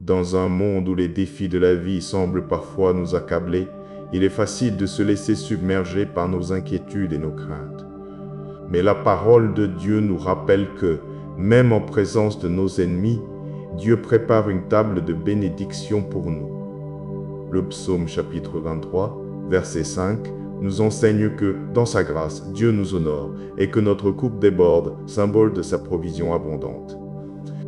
Dans un monde où les défis de la vie semblent parfois nous accabler, il est facile de se laisser submerger par nos inquiétudes et nos craintes. Mais la parole de Dieu nous rappelle que, même en présence de nos ennemis, Dieu prépare une table de bénédiction pour nous. Le psaume chapitre 23, verset 5, nous enseigne que, dans sa grâce, Dieu nous honore et que notre coupe déborde, symbole de sa provision abondante.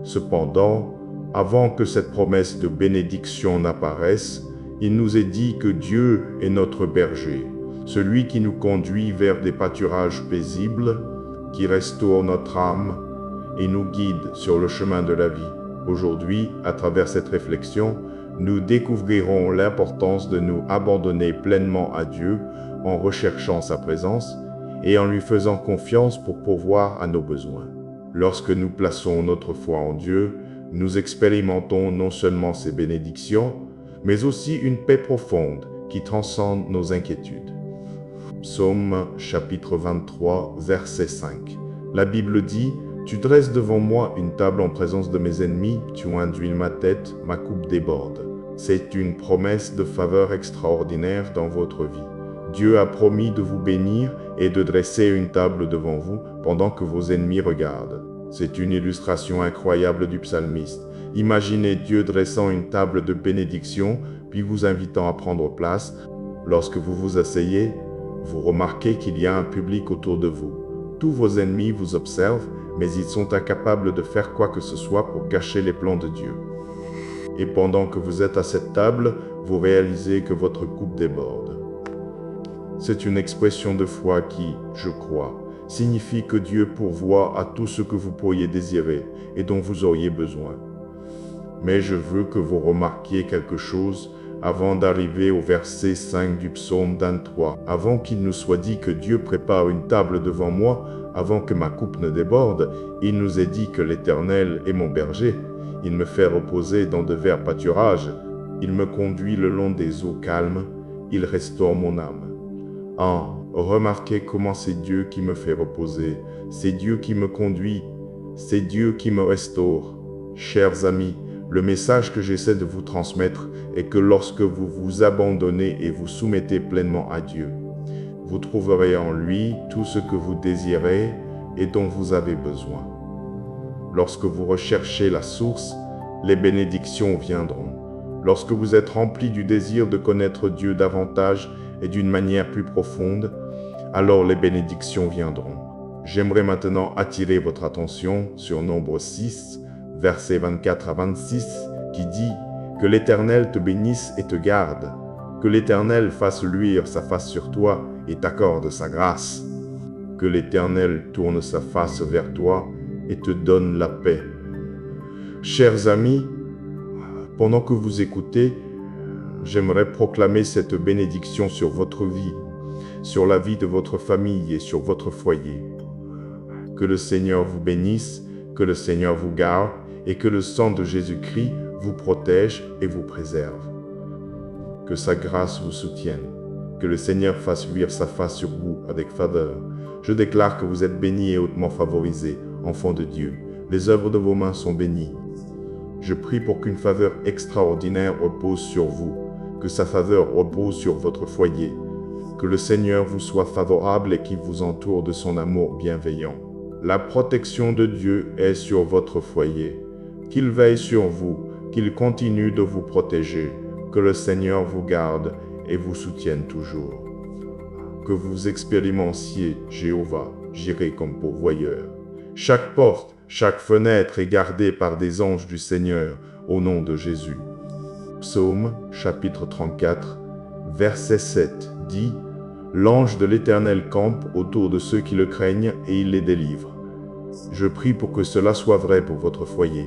Cependant, avant que cette promesse de bénédiction n'apparaisse, il nous est dit que Dieu est notre berger, celui qui nous conduit vers des pâturages paisibles, qui restaure notre âme et nous guide sur le chemin de la vie. Aujourd'hui, à travers cette réflexion, nous découvrirons l'importance de nous abandonner pleinement à Dieu en recherchant sa présence et en lui faisant confiance pour pourvoir à nos besoins. Lorsque nous plaçons notre foi en Dieu, nous expérimentons non seulement ses bénédictions, mais aussi une paix profonde qui transcende nos inquiétudes. Psaume chapitre 23, verset 5. La Bible dit « Tu dresses devant moi une table en présence de mes ennemis, tu induis ma tête, ma coupe déborde. » C'est une promesse de faveur extraordinaire dans votre vie. Dieu a promis de vous bénir et de dresser une table devant vous pendant que vos ennemis regardent. C'est une illustration incroyable du psalmiste. Imaginez Dieu dressant une table de bénédiction, puis vous invitant à prendre place. Lorsque vous vous asseyez, vous remarquez qu'il y a un public autour de vous. Tous vos ennemis vous observent, mais ils sont incapables de faire quoi que ce soit pour cacher les plans de Dieu. Et pendant que vous êtes à cette table, vous réalisez que votre coupe déborde. C'est une expression de foi qui, je crois, signifie que Dieu pourvoit à tout ce que vous pourriez désirer et dont vous auriez besoin. Mais je veux que vous remarquiez quelque chose avant d'arriver au verset 5 du psaume 23. Avant qu'il nous soit dit que Dieu prépare une table devant moi, avant que ma coupe ne déborde, il nous est dit que l'Éternel est mon berger. Il me fait reposer dans de verts pâturages. Il me conduit le long des eaux calmes. Il restaure mon âme. Remarquez comment c'est Dieu qui me fait reposer. C'est Dieu qui me conduit. C'est Dieu qui me restaure. Chers amis, le message que j'essaie de vous transmettre est que lorsque vous vous abandonnez et vous soumettez pleinement à Dieu, vous trouverez en lui tout ce que vous désirez et dont vous avez besoin. Lorsque vous recherchez la source, les bénédictions viendront. Lorsque vous êtes rempli du désir de connaître Dieu davantage et d'une manière plus profonde, alors les bénédictions viendront. J'aimerais maintenant attirer votre attention sur Nombre 6, versets 24 à 26, qui dit « Que l'Éternel te bénisse et te garde, que l'Éternel fasse luire sa face sur toi et t'accorde sa grâce, que l'Éternel tourne sa face vers toi et te donne la paix. » Chers amis, pendant que vous écoutez, j'aimerais proclamer cette bénédiction sur votre vie, sur la vie de votre famille et sur votre foyer. Que le Seigneur vous bénisse, que le Seigneur vous garde et que le sang de Jésus-Christ vous protège et vous préserve. Que sa grâce vous soutienne, que le Seigneur fasse luire sa face sur vous avec faveur. Je déclare que vous êtes bénis et hautement favorisés, enfants de Dieu. Les œuvres de vos mains sont bénies. Je prie pour qu'une faveur extraordinaire repose sur vous, que sa faveur repose sur votre foyer, que le Seigneur vous soit favorable et qu'il vous entoure de son amour bienveillant. La protection de Dieu est sur votre foyer. Qu'il veille sur vous, qu'il continue de vous protéger, que le Seigneur vous garde et vous soutienne toujours. Que vous expérimentiez Jéhovah, Jireh comme pourvoyeur. Chaque porte, chaque fenêtre est gardée par des anges du Seigneur, au nom de Jésus. Psaume, chapitre 34, verset 7, dit « L'ange de l'Éternel campe autour de ceux qui le craignent et il les délivre. » Je prie pour que cela soit vrai pour votre foyer,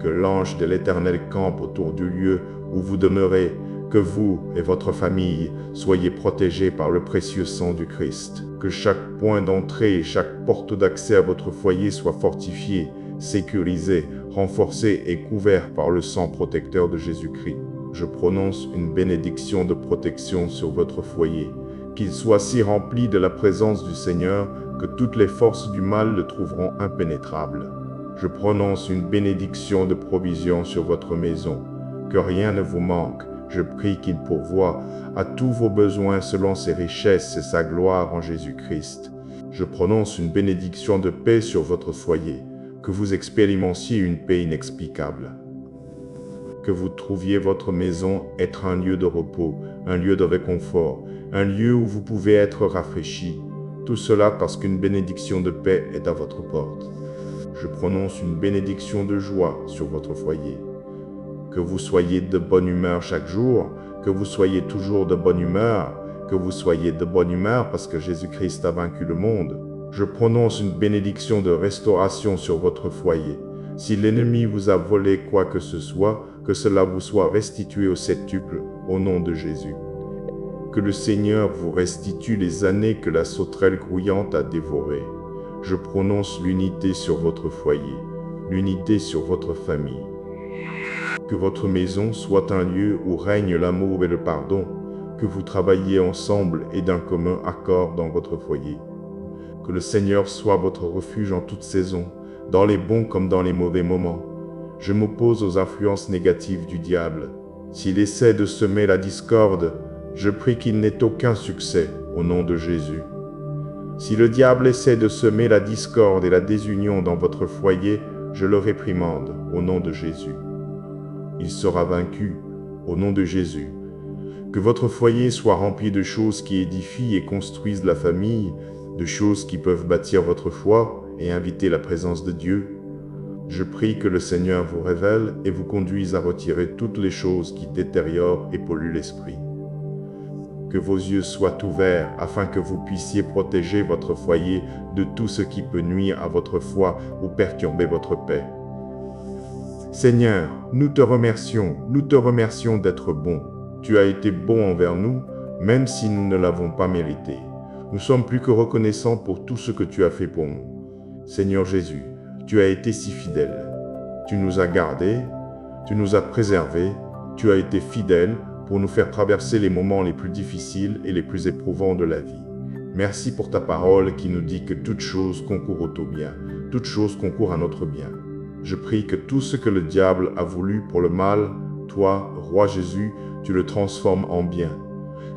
que l'ange de l'Éternel campe autour du lieu où vous demeurez, que vous et votre famille soyez protégés par le précieux sang du Christ, que chaque point d'entrée et chaque porte d'accès à votre foyer soit fortifié, sécurisé, renforcé et couvert par le sang protecteur de Jésus-Christ. Je prononce une bénédiction de protection sur votre foyer, qu'il soit si rempli de la présence du Seigneur que toutes les forces du mal le trouveront impénétrable. Je prononce une bénédiction de provision sur votre maison, que rien ne vous manque. Je prie qu'il pourvoie à tous vos besoins selon ses richesses et sa gloire en Jésus-Christ. Je prononce une bénédiction de paix sur votre foyer, que vous expérimentiez une paix inexplicable. Que vous trouviez votre maison être un lieu de repos, un lieu de réconfort, un lieu où vous pouvez être rafraîchi. Tout cela parce qu'une bénédiction de paix est à votre porte. Je prononce une bénédiction de joie sur votre foyer. Que vous soyez de bonne humeur chaque jour, que vous soyez toujours de bonne humeur, que vous soyez de bonne humeur parce que Jésus-Christ a vaincu le monde. Je prononce une bénédiction de restauration sur votre foyer. Si l'ennemi vous a volé quoi que ce soit, que cela vous soit restitué au septuple, au nom de Jésus. Que le Seigneur vous restitue les années que la sauterelle grouillante a dévorées. Je prononce l'unité sur votre foyer, l'unité sur votre famille. Que votre maison soit un lieu où règne l'amour et le pardon, que vous travailliez ensemble et d'un commun accord dans votre foyer. Que le Seigneur soit votre refuge en toute saison, dans les bons comme dans les mauvais moments. Je m'oppose aux influences négatives du diable. S'il essaie de semer la discorde, je prie qu'il n'ait aucun succès au nom de Jésus. Si le diable essaie de semer la discorde et la désunion dans votre foyer, je le réprimande au nom de Jésus. Il sera vaincu au nom de Jésus. Que votre foyer soit rempli de choses qui édifient et construisent la famille, de choses qui peuvent bâtir votre foi et inviter la présence de Dieu. Je prie que le Seigneur vous révèle et vous conduise à retirer toutes les choses qui détériorent et polluent l'esprit. Que vos yeux soient ouverts afin que vous puissiez protéger votre foyer de tout ce qui peut nuire à votre foi ou perturber votre paix. Seigneur, nous te remercions d'être bon. Tu as été bon envers nous, même si nous ne l'avons pas mérité. Nous sommes plus que reconnaissants pour tout ce que tu as fait pour nous. Seigneur Jésus, tu as été si fidèle. Tu nous as gardés, tu nous as préservés, tu as été fidèle pour nous faire traverser les moments les plus difficiles et les plus éprouvants de la vie. Merci pour ta parole qui nous dit que toute chose concourt au bien, toute chose concourt à notre bien. Je prie que tout ce que le diable a voulu pour le mal, toi, Roi Jésus, tu le transformes en bien.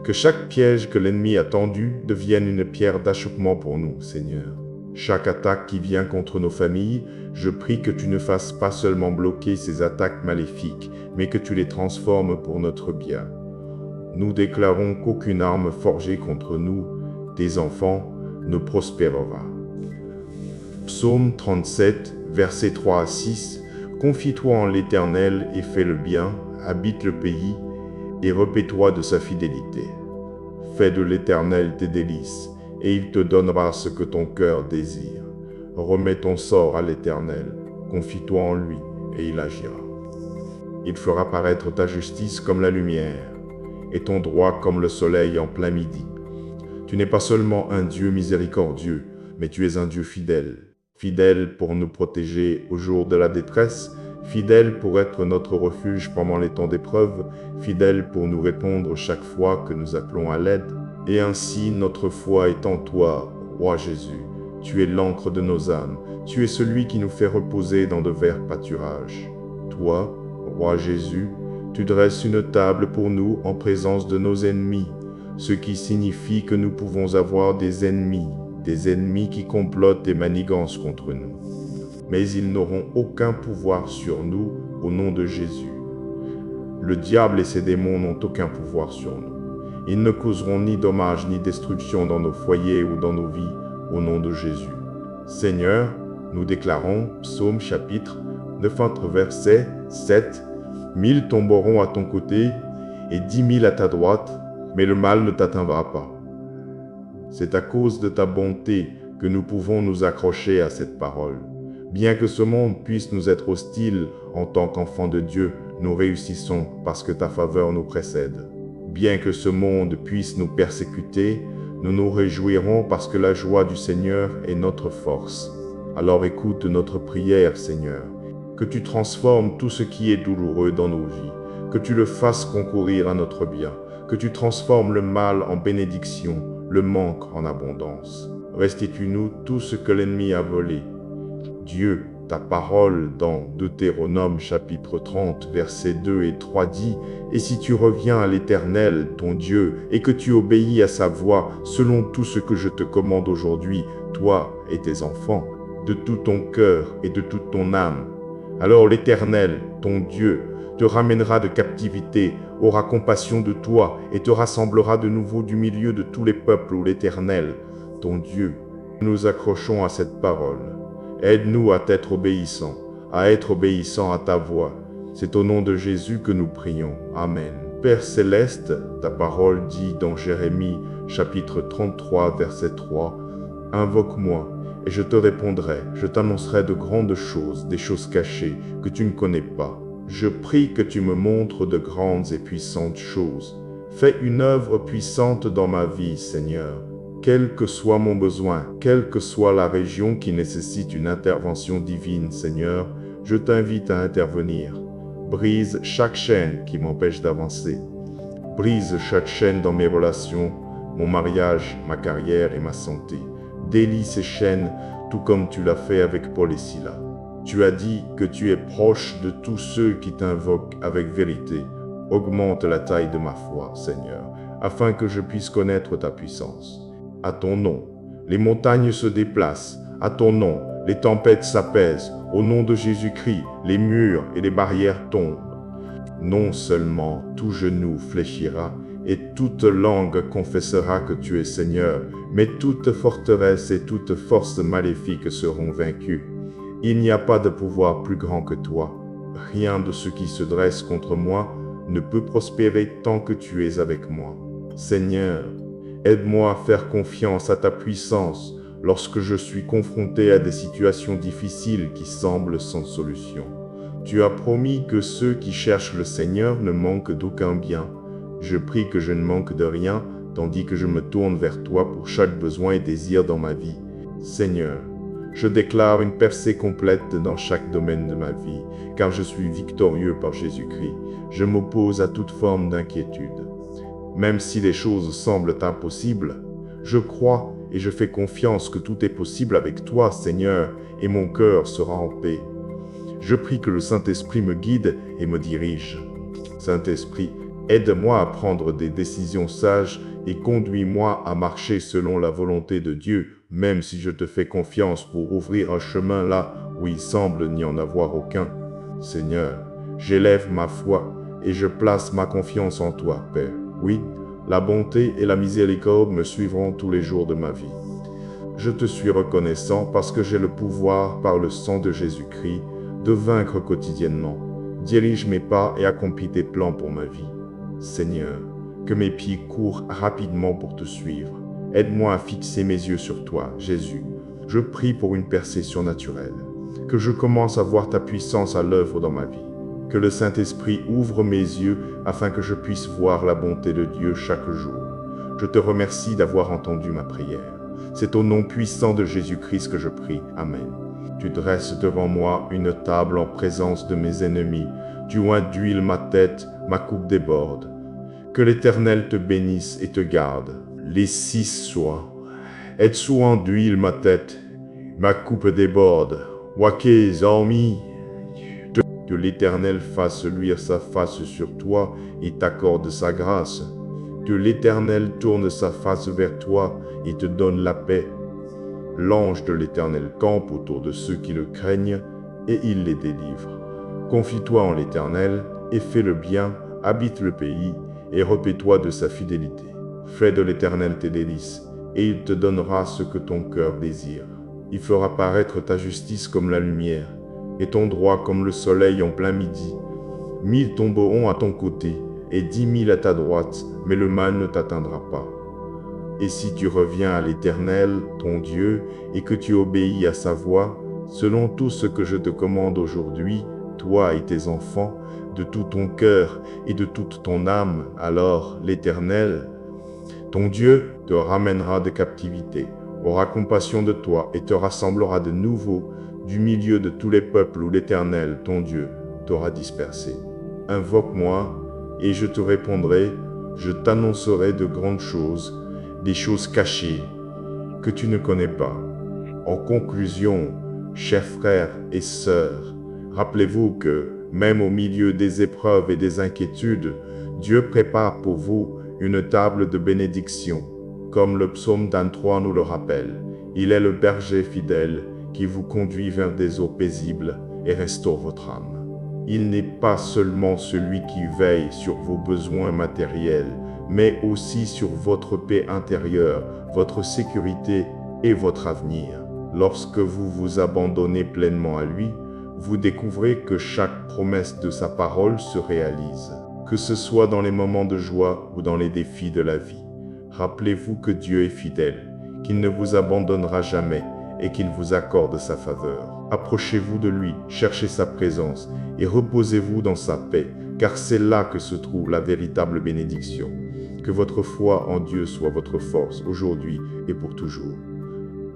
Que chaque piège que l'ennemi a tendu devienne une pierre d'achoppement pour nous, Seigneur. Chaque attaque qui vient contre nos familles, je prie que tu ne fasses pas seulement bloquer ces attaques maléfiques, mais que tu les transformes pour notre bien. Nous déclarons qu'aucune arme forgée contre nous, tes enfants, ne prospérera. Psaume 37, versets 3 à 6. Confie-toi en l'Éternel et fais le bien, habite le pays, et repais-toi de sa fidélité. Fais de l'Éternel tes délices, et il te donnera ce que ton cœur désire. Remets ton sort à l'Éternel, confie-toi en lui, et il agira. Il fera paraître ta justice comme la lumière, et ton droit comme le soleil en plein midi. Tu n'es pas seulement un Dieu miséricordieux, mais tu es un Dieu fidèle. Fidèle pour nous protéger au jour de la détresse, fidèle pour être notre refuge pendant les temps d'épreuve, fidèle pour nous répondre chaque fois que nous appelons à l'aide. Et ainsi notre foi est en toi, Roi Jésus. Tu es l'encre de nos âmes, tu es celui qui nous fait reposer dans de verts pâturages. Toi, Roi Jésus, tu dresses une table pour nous en présence de nos ennemis, ce qui signifie que nous pouvons avoir des ennemis qui complotent et manigancent contre nous. Mais ils n'auront aucun pouvoir sur nous au nom de Jésus. Le diable et ses démons n'ont aucun pouvoir sur nous. Ils ne causeront ni dommage ni destruction dans nos foyers ou dans nos vies au nom de Jésus. Seigneur, nous déclarons, Psaume chapitre 9, verset 7, 1000 tomberont à ton côté et 10 000 à ta droite, mais le mal ne t'atteindra pas. C'est à cause de ta bonté que nous pouvons nous accrocher à cette parole. Bien que ce monde puisse nous être hostile, en tant qu'enfants de Dieu, nous réussissons parce que ta faveur nous précède. Bien que ce monde puisse nous persécuter, nous nous réjouirons parce que la joie du Seigneur est notre force. Alors écoute notre prière, Seigneur, que tu transformes tout ce qui est douloureux dans nos vies, que tu le fasses concourir à notre bien, que tu transformes le mal en bénédiction, le manque en abondance. Restitue-nous tout ce que l'ennemi a volé. Dieu, Ta parole dans Deutéronome chapitre 30, versets 2 et 3 dit « Et si tu reviens à l'Éternel, ton Dieu, et que tu obéis à sa voix, selon tout ce que je te commande aujourd'hui, toi et tes enfants, de tout ton cœur et de toute ton âme, alors l'Éternel, ton Dieu, te ramènera de captivité, aura compassion de toi et te rassemblera de nouveau du milieu de tous les peuples où l'Éternel, ton Dieu, nous accrochons à cette parole. Aide-nous à t'être obéissants, à être obéissants à ta voix. C'est au nom de Jésus que nous prions. Amen. Père céleste, ta parole dit dans Jérémie chapitre 33 verset 3, « Invoque-moi et je te répondrai, je t'annoncerai de grandes choses, des choses cachées que tu ne connais pas. Je prie que tu me montres de grandes et puissantes choses. Fais une œuvre puissante dans ma vie, Seigneur. Quel que soit mon besoin, quelle que soit la région qui nécessite une intervention divine, Seigneur, je t'invite à intervenir. Brise chaque chaîne qui m'empêche d'avancer. Brise chaque chaîne dans mes relations, mon mariage, ma carrière et ma santé. Délie ces chaînes, tout comme tu l'as fait avec Paul et Silas. Tu as dit que tu es proche de tous ceux qui t'invoquent avec vérité. Augmente la taille de ma foi, Seigneur, afin que je puisse connaître ta puissance. À ton nom, les montagnes se déplacent. À ton nom, les tempêtes s'apaisent. Au nom de Jésus-Christ, les murs et les barrières tombent. Non seulement tout genou fléchira et toute langue confessera que tu es Seigneur, mais toute forteresse et toute force maléfique seront vaincues. Il n'y a pas de pouvoir plus grand que toi. Rien de ce qui se dresse contre moi ne peut prospérer tant que tu es avec moi. Seigneur, aide-moi à faire confiance à ta puissance lorsque je suis confronté à des situations difficiles qui semblent sans solution. Tu as promis que ceux qui cherchent le Seigneur ne manquent d'aucun bien. Je prie que je ne manque de rien, tandis que je me tourne vers toi pour chaque besoin et désir dans ma vie. Seigneur, je déclare une percée complète dans chaque domaine de ma vie, car je suis victorieux par Jésus-Christ. Je m'oppose à toute forme d'inquiétude. Même si les choses semblent impossibles, je crois et je fais confiance que tout est possible avec toi, Seigneur, et mon cœur sera en paix. Je prie que le Saint-Esprit me guide et me dirige. Saint-Esprit, aide-moi à prendre des décisions sages et conduis-moi à marcher selon la volonté de Dieu, même si je te fais confiance pour ouvrir un chemin là où il semble n'y en avoir aucun. Seigneur, j'élève ma foi et je place ma confiance en toi, Père. Oui, la bonté et la miséricorde me suivront tous les jours de ma vie. Je te suis reconnaissant parce que j'ai le pouvoir, par le sang de Jésus-Christ, de vaincre quotidiennement. Dirige mes pas et accomplis tes plans pour ma vie. Seigneur, que mes pieds courent rapidement pour te suivre. Aide-moi à fixer mes yeux sur toi, Jésus. Je prie pour une percée surnaturelle. Que je commence à voir ta puissance à l'œuvre dans ma vie. Que le Saint-Esprit ouvre mes yeux afin que je puisse voir la bonté de Dieu chaque jour. Je te remercie d'avoir entendu ma prière. C'est au nom puissant de Jésus-Christ que je prie. Amen. Tu dresses devant moi une table en présence de mes ennemis. Tu oins d'huile ma tête, ma coupe déborde. Que l'Éternel te bénisse et te garde. Les 6 soient. Et-tu d'huile ma tête, ma coupe déborde. Wakez, hormis. Que l'Éternel fasse luire sa face sur toi et t'accorde sa grâce. Que l'Éternel tourne sa face vers toi et te donne la paix. L'ange de l'Éternel campe autour de ceux qui le craignent et il les délivre. Confie-toi en l'Éternel et fais le bien, habite le pays et repais-toi de sa fidélité. Fais de l'Éternel tes délices et il te donnera ce que ton cœur désire. Il fera paraître ta justice comme la lumière et ton droit comme le soleil en plein midi. 1000 tomberont à ton côté et 10 000 à ta droite, mais le mal ne t'atteindra pas. Et si tu reviens à l'Éternel, ton Dieu, et que tu obéis à sa voix, selon tout ce que je te commande aujourd'hui, toi et tes enfants, de tout ton cœur et de toute ton âme, alors l'Éternel, ton Dieu, te ramènera de captivité, aura compassion de toi et te rassemblera de nouveau du milieu de tous les peuples où l'Éternel, ton Dieu, t'aura dispersé. Invoque-moi et je te répondrai, je t'annoncerai de grandes choses, des choses cachées que tu ne connais pas. En conclusion, Chers frères et sœurs, rappelez-vous que, même au milieu des épreuves et des inquiétudes, Dieu prépare pour vous une table de bénédiction. Comme le psaume 23 nous le rappelle, il est le berger fidèle qui vous conduit vers des eaux paisibles et restaure votre âme. Il n'est pas seulement celui qui veille sur vos besoins matériels, mais aussi sur votre paix intérieure, votre sécurité et votre avenir. Lorsque vous vous abandonnez pleinement à lui, vous découvrez que chaque promesse de sa parole se réalise, que ce soit dans les moments de joie ou dans les défis de la vie. Rappelez-vous que Dieu est fidèle, qu'il ne vous abandonnera jamais et qu'il vous accorde sa faveur. Approchez-vous de lui, cherchez sa présence et reposez-vous dans sa paix, car c'est là que se trouve la véritable bénédiction. Que votre foi en Dieu soit votre force aujourd'hui et pour toujours.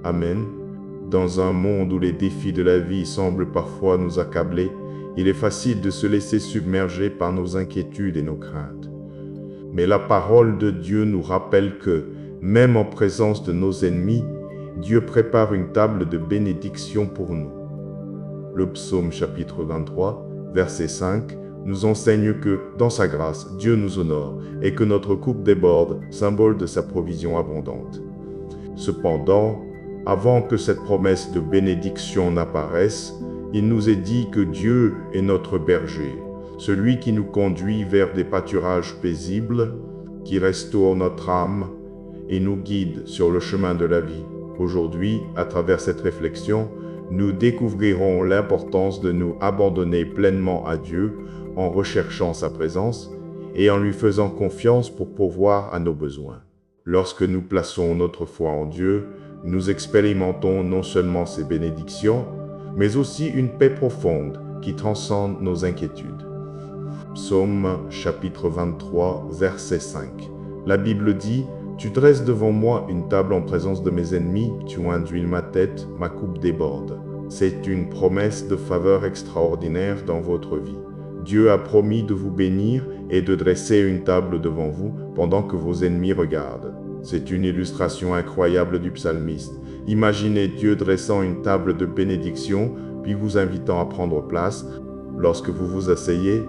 Amen. Dans un monde où les défis de la vie semblent parfois nous accabler, il est facile de se laisser submerger par nos inquiétudes et nos craintes. Mais la parole de Dieu nous rappelle que, même en présence de nos ennemis, Dieu prépare une table de bénédiction pour nous. Le psaume chapitre 23, verset 5, nous enseigne que, dans sa grâce, Dieu nous honore et que notre coupe déborde, symbole de sa provision abondante. Cependant, avant que cette promesse de bénédiction n'apparaisse, il nous est dit que Dieu est notre berger, celui qui nous conduit vers des pâturages paisibles, qui restaure notre âme et nous guide sur le chemin de la vie. Aujourd'hui, à travers cette réflexion, nous découvrirons l'importance de nous abandonner pleinement à Dieu en recherchant sa présence et en lui faisant confiance pour pourvoir à nos besoins. Lorsque nous plaçons notre foi en Dieu, nous expérimentons non seulement ses bénédictions, mais aussi une paix profonde qui transcende nos inquiétudes. Psaume chapitre 23, verset 5. La Bible dit « Tu dresses devant moi une table en présence de mes ennemis, tu induis ma tête, ma coupe déborde. » C'est une promesse de faveur extraordinaire dans votre vie. Dieu a promis de vous bénir et de dresser une table devant vous pendant que vos ennemis regardent. C'est une illustration incroyable du psalmiste. Imaginez Dieu dressant une table de bénédiction, puis vous invitant à prendre place. Lorsque vous vous asseyez,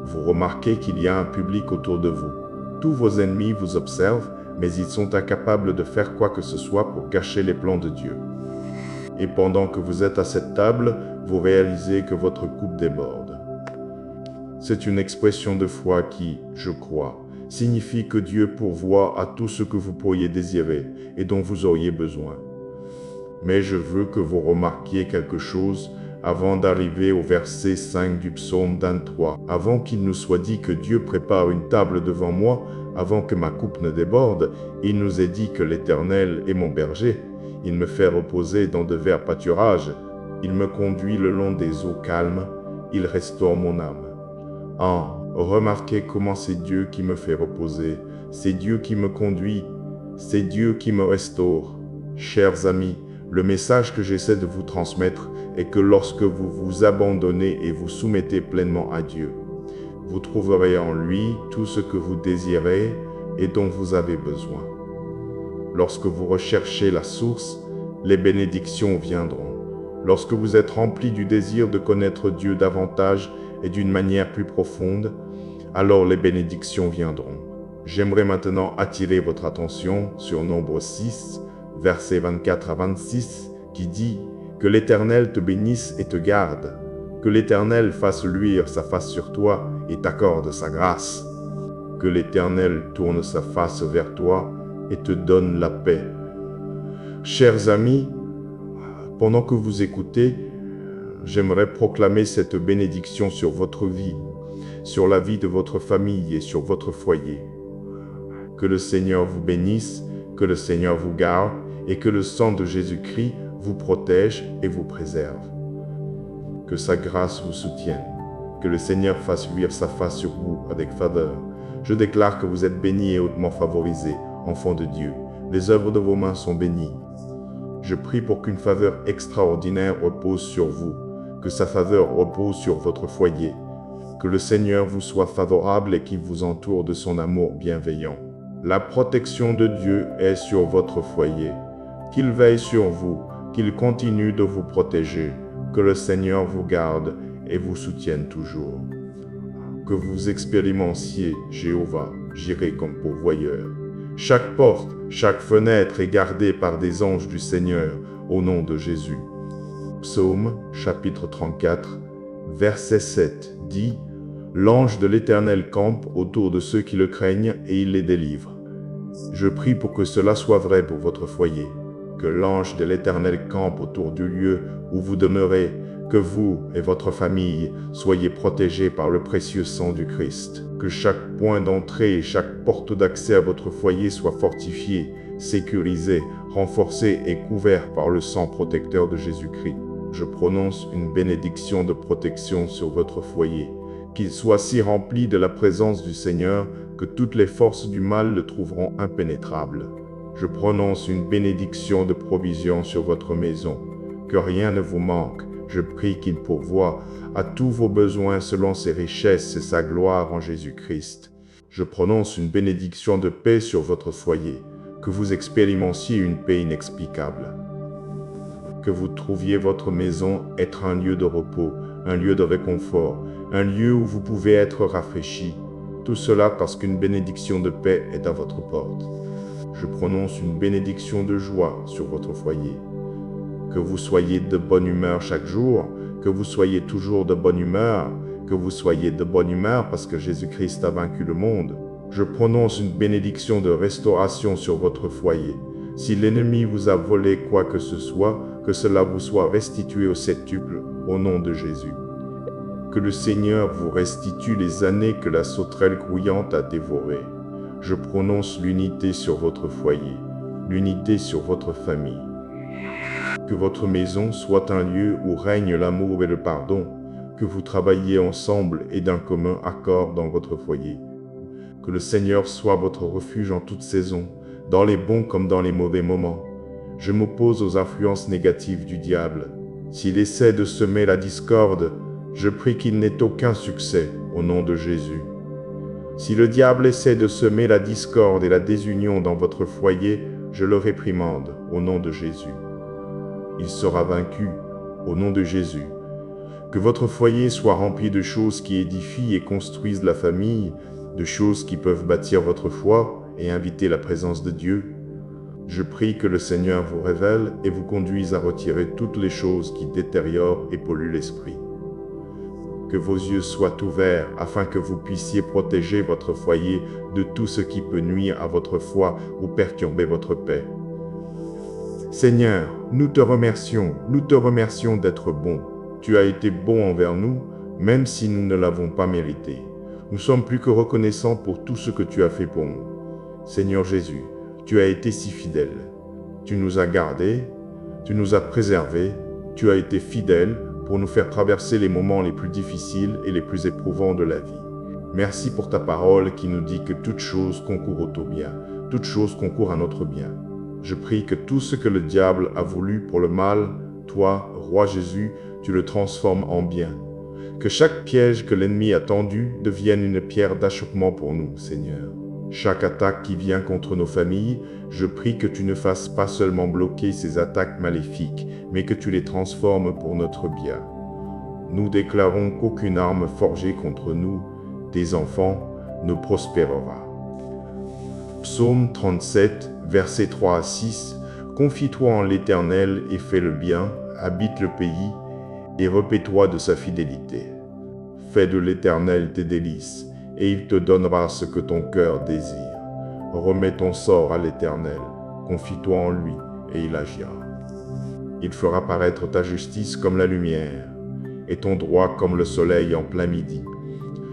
vous remarquez qu'il y a un public autour de vous. Tous vos ennemis vous observent, mais ils sont incapables de faire quoi que ce soit pour cacher les plans de Dieu. Et pendant que vous êtes à cette table, vous réalisez que votre coupe déborde. C'est une expression de foi qui, je crois, signifie que Dieu pourvoit à tout ce que vous pourriez désirer et dont vous auriez besoin. Mais je veux que vous remarquiez quelque chose avant d'arriver au verset 5 du psaume 23. Avant qu'il nous soit dit que Dieu prépare une table devant moi, avant que ma coupe ne déborde, il nous est dit que l'Éternel est mon berger. Il me fait reposer dans de verts pâturages. Il me conduit le long des eaux calmes. Il restaure mon âme. Remarquez comment c'est Dieu qui me fait reposer. C'est Dieu qui me conduit. C'est Dieu qui me restaure. Chers amis, le message que j'essaie de vous transmettre est que lorsque vous vous abandonnez et vous soumettez pleinement à Dieu, vous trouverez en lui tout ce que vous désirez et dont vous avez besoin. Lorsque vous recherchez la source, les bénédictions viendront. Lorsque vous êtes rempli du désir de connaître Dieu davantage et d'une manière plus profonde, alors les bénédictions viendront. J'aimerais maintenant attirer votre attention sur Nombre 6, versets 24 à 26, qui dit « Que l'Éternel te bénisse et te garde, que l'Éternel fasse luire sa face sur toi et t'accorde sa grâce, que l'Éternel tourne sa face vers toi et te donne la paix. » Chers amis, pendant que vous écoutez, j'aimerais proclamer cette bénédiction sur votre vie, sur la vie de votre famille et sur votre foyer. Que le Seigneur vous bénisse, que le Seigneur vous garde et que le sang de Jésus-Christ vous protège et vous préserve. Que sa grâce vous soutienne, que le Seigneur fasse luire sa face sur vous avec faveur. Je déclare que vous êtes bénis et hautement favorisés, enfants de Dieu. Les œuvres de vos mains sont bénies. Je prie pour qu'une faveur extraordinaire repose sur vous, que sa faveur repose sur votre foyer, que le Seigneur vous soit favorable et qu'il vous entoure de son amour bienveillant. La protection de Dieu est sur votre foyer, qu'il veille sur vous, qu'il continue de vous protéger, que le Seigneur vous garde et vous soutienne toujours. Que vous expérimentiez Jéhovah, j'irai comme pourvoyeur. Chaque porte, chaque fenêtre est gardée par des anges du Seigneur, au nom de Jésus. Psaume, chapitre 34, verset 7, dit « L'ange de l'Éternel campe autour de ceux qui le craignent et il les délivre. » Je prie pour que cela soit vrai pour votre foyer, que l'ange de l'Éternel campe autour du lieu où vous demeurez, que vous et votre famille soyez protégés par le précieux sang du Christ, que chaque point d'entrée et chaque porte d'accès à votre foyer soit fortifié, sécurisé, renforcé et couvert par le sang protecteur de Jésus-Christ. Je prononce une bénédiction de protection sur votre foyer, qu'il soit si rempli de la présence du Seigneur que toutes les forces du mal le trouveront impénétrable. Je prononce une bénédiction de provision sur votre maison, que rien ne vous manque. Je prie qu'il pourvoie à tous vos besoins selon ses richesses et sa gloire en Jésus-Christ. Je prononce une bénédiction de paix sur votre foyer, que vous expérimentiez une paix inexplicable. Que vous trouviez votre maison être un lieu de repos, un lieu de réconfort, un lieu où vous pouvez être rafraîchi. Tout cela parce qu'une bénédiction de paix est à votre porte. Je prononce une bénédiction de joie sur votre foyer. Que vous soyez de bonne humeur chaque jour, que vous soyez toujours de bonne humeur, que vous soyez de bonne humeur parce que Jésus-Christ a vaincu le monde. Je prononce une bénédiction de restauration sur votre foyer. Si l'ennemi vous a volé quoi que ce soit, que cela vous soit restitué au septuple, au nom de Jésus. Que le Seigneur vous restitue les années que la sauterelle grouillante a dévorées. Je prononce l'unité sur votre foyer, l'unité sur votre famille. Que votre maison soit un lieu où règne l'amour et le pardon, que vous travailliez ensemble et d'un commun accord dans votre foyer. Que le Seigneur soit votre refuge en toute saison, dans les bons comme dans les mauvais moments. Je m'oppose aux influences négatives du diable. S'il essaie de semer la discorde, je prie qu'il n'ait aucun succès au nom de Jésus. Si le diable essaie de semer la discorde et la désunion dans votre foyer, je le réprimande au nom de Jésus. Il sera vaincu au nom de Jésus. Que votre foyer soit rempli de choses qui édifient et construisent la famille, de choses qui peuvent bâtir votre foi et inviter la présence de Dieu. Je prie que le Seigneur vous révèle et vous conduise à retirer toutes les choses qui détériorent et polluent l'esprit. Que vos yeux soient ouverts afin que vous puissiez protéger votre foyer de tout ce qui peut nuire à votre foi ou perturber votre paix. Seigneur, nous te remercions d'être bon. Tu as été bon envers nous, même si nous ne l'avons pas mérité. Nous sommes plus que reconnaissants pour tout ce que tu as fait pour nous. Seigneur Jésus, tu as été si fidèle. Tu nous as gardés, tu nous as préservés, tu as été fidèle pour nous faire traverser les moments les plus difficiles et les plus éprouvants de la vie. Merci pour ta parole qui nous dit que toute chose concourt au tout bien, toute chose concourt à notre bien. Je prie que tout ce que le diable a voulu pour le mal, toi, Roi Jésus, tu le transformes en bien. Que chaque piège que l'ennemi a tendu devienne une pierre d'achoppement pour nous, Seigneur. Chaque attaque qui vient contre nos familles, je prie que tu ne fasses pas seulement bloquer ces attaques maléfiques, mais que tu les transformes pour notre bien. Nous déclarons qu'aucune arme forgée contre nous, tes enfants, ne prospérera. Psaume 37, versets 3 à 6. Confie-toi en l'Éternel et fais le bien, habite le pays, et repais-toi de sa fidélité. Fais de l'Éternel tes délices, et il te donnera ce que ton cœur désire. Remets ton sort à l'Éternel, confie-toi en lui, et il agira. Il fera paraître ta justice comme la lumière, et ton droit comme le soleil en plein midi.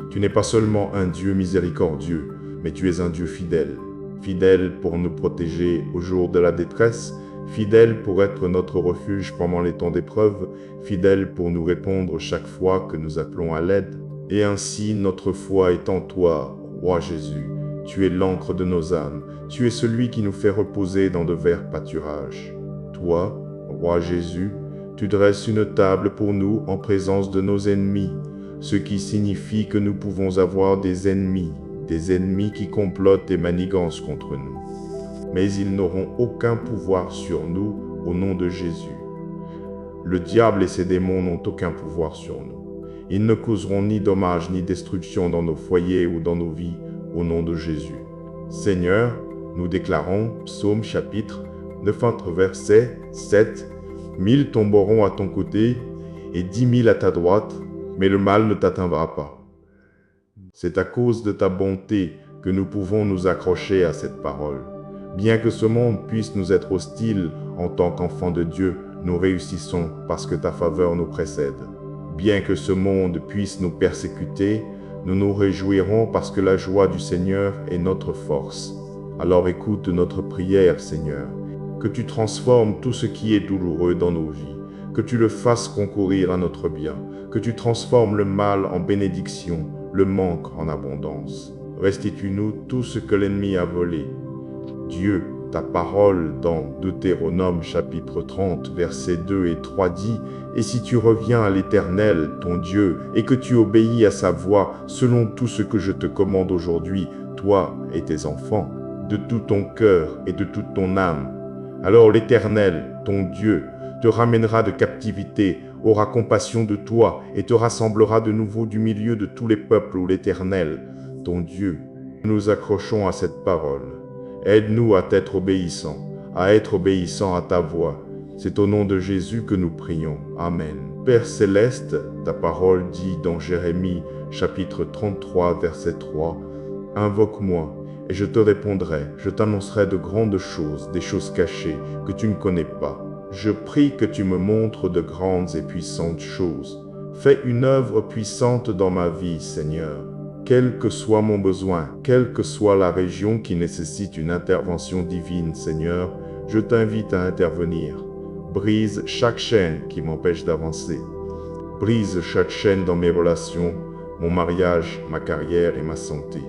Tu n'es pas seulement un Dieu miséricordieux, mais tu es un Dieu fidèle. Fidèle pour nous protéger au jour de la détresse, fidèle pour être notre refuge pendant les temps d'épreuve, fidèle pour nous répondre chaque fois que nous appelons à l'aide. Et ainsi notre foi est en toi, Roi Jésus. Tu es l'encre de nos âmes, tu es celui qui nous fait reposer dans de verts pâturages. Toi, Roi Jésus, tu dresses une table pour nous en présence de nos ennemis, ce qui signifie que nous pouvons avoir des ennemis qui complotent et manigancent contre nous. Mais ils n'auront aucun pouvoir sur nous au nom de Jésus. Le diable et ses démons n'ont aucun pouvoir sur nous. Ils ne causeront ni dommage ni destruction dans nos foyers ou dans nos vies, au nom de Jésus. Seigneur, nous déclarons, Psaume chapitre 9, verset 7, « 1000 tomberont à ton côté et 10 000 à ta droite, mais le mal ne t'atteindra pas. » C'est à cause de ta bonté que nous pouvons nous accrocher à cette parole. Bien que ce monde puisse nous être hostile en tant qu'enfants de Dieu, nous réussissons parce que ta faveur nous précède. Bien que ce monde puisse nous persécuter, nous nous réjouirons parce que la joie du Seigneur est notre force. Alors écoute notre prière, Seigneur, que tu transformes tout ce qui est douloureux dans nos vies, que tu le fasses concourir à notre bien, que tu transformes le mal en bénédiction, le manque en abondance. Restitue-nous tout ce que l'ennemi a volé. Dieu, ta parole dans Deutéronome chapitre 30, versets 2 et 3 dit « Et si tu reviens à l'Éternel, ton Dieu, et que tu obéis à sa voix, selon tout ce que je te commande aujourd'hui, toi et tes enfants, de tout ton cœur et de toute ton âme, alors l'Éternel, ton Dieu, te ramènera de captivité, aura compassion de toi et te rassemblera de nouveau du milieu de tous les peuples où l'Éternel, ton Dieu. » Nous accrochons à cette parole. Aide-nous à être obéissants à ta voix. C'est au nom de Jésus que nous prions. Amen. Père céleste, ta parole dit dans Jérémie chapitre 33, verset 3, « Invoque-moi, et je te répondrai, je t'annoncerai de grandes choses, des choses cachées que tu ne connais pas. Je prie que tu me montres de grandes et puissantes choses. Fais une œuvre puissante dans ma vie, Seigneur. Quel que soit mon besoin, quelle que soit la région qui nécessite une intervention divine, Seigneur, je t'invite à intervenir. Brise chaque chaîne qui m'empêche d'avancer. Brise chaque chaîne dans mes relations, mon mariage, ma carrière et ma santé.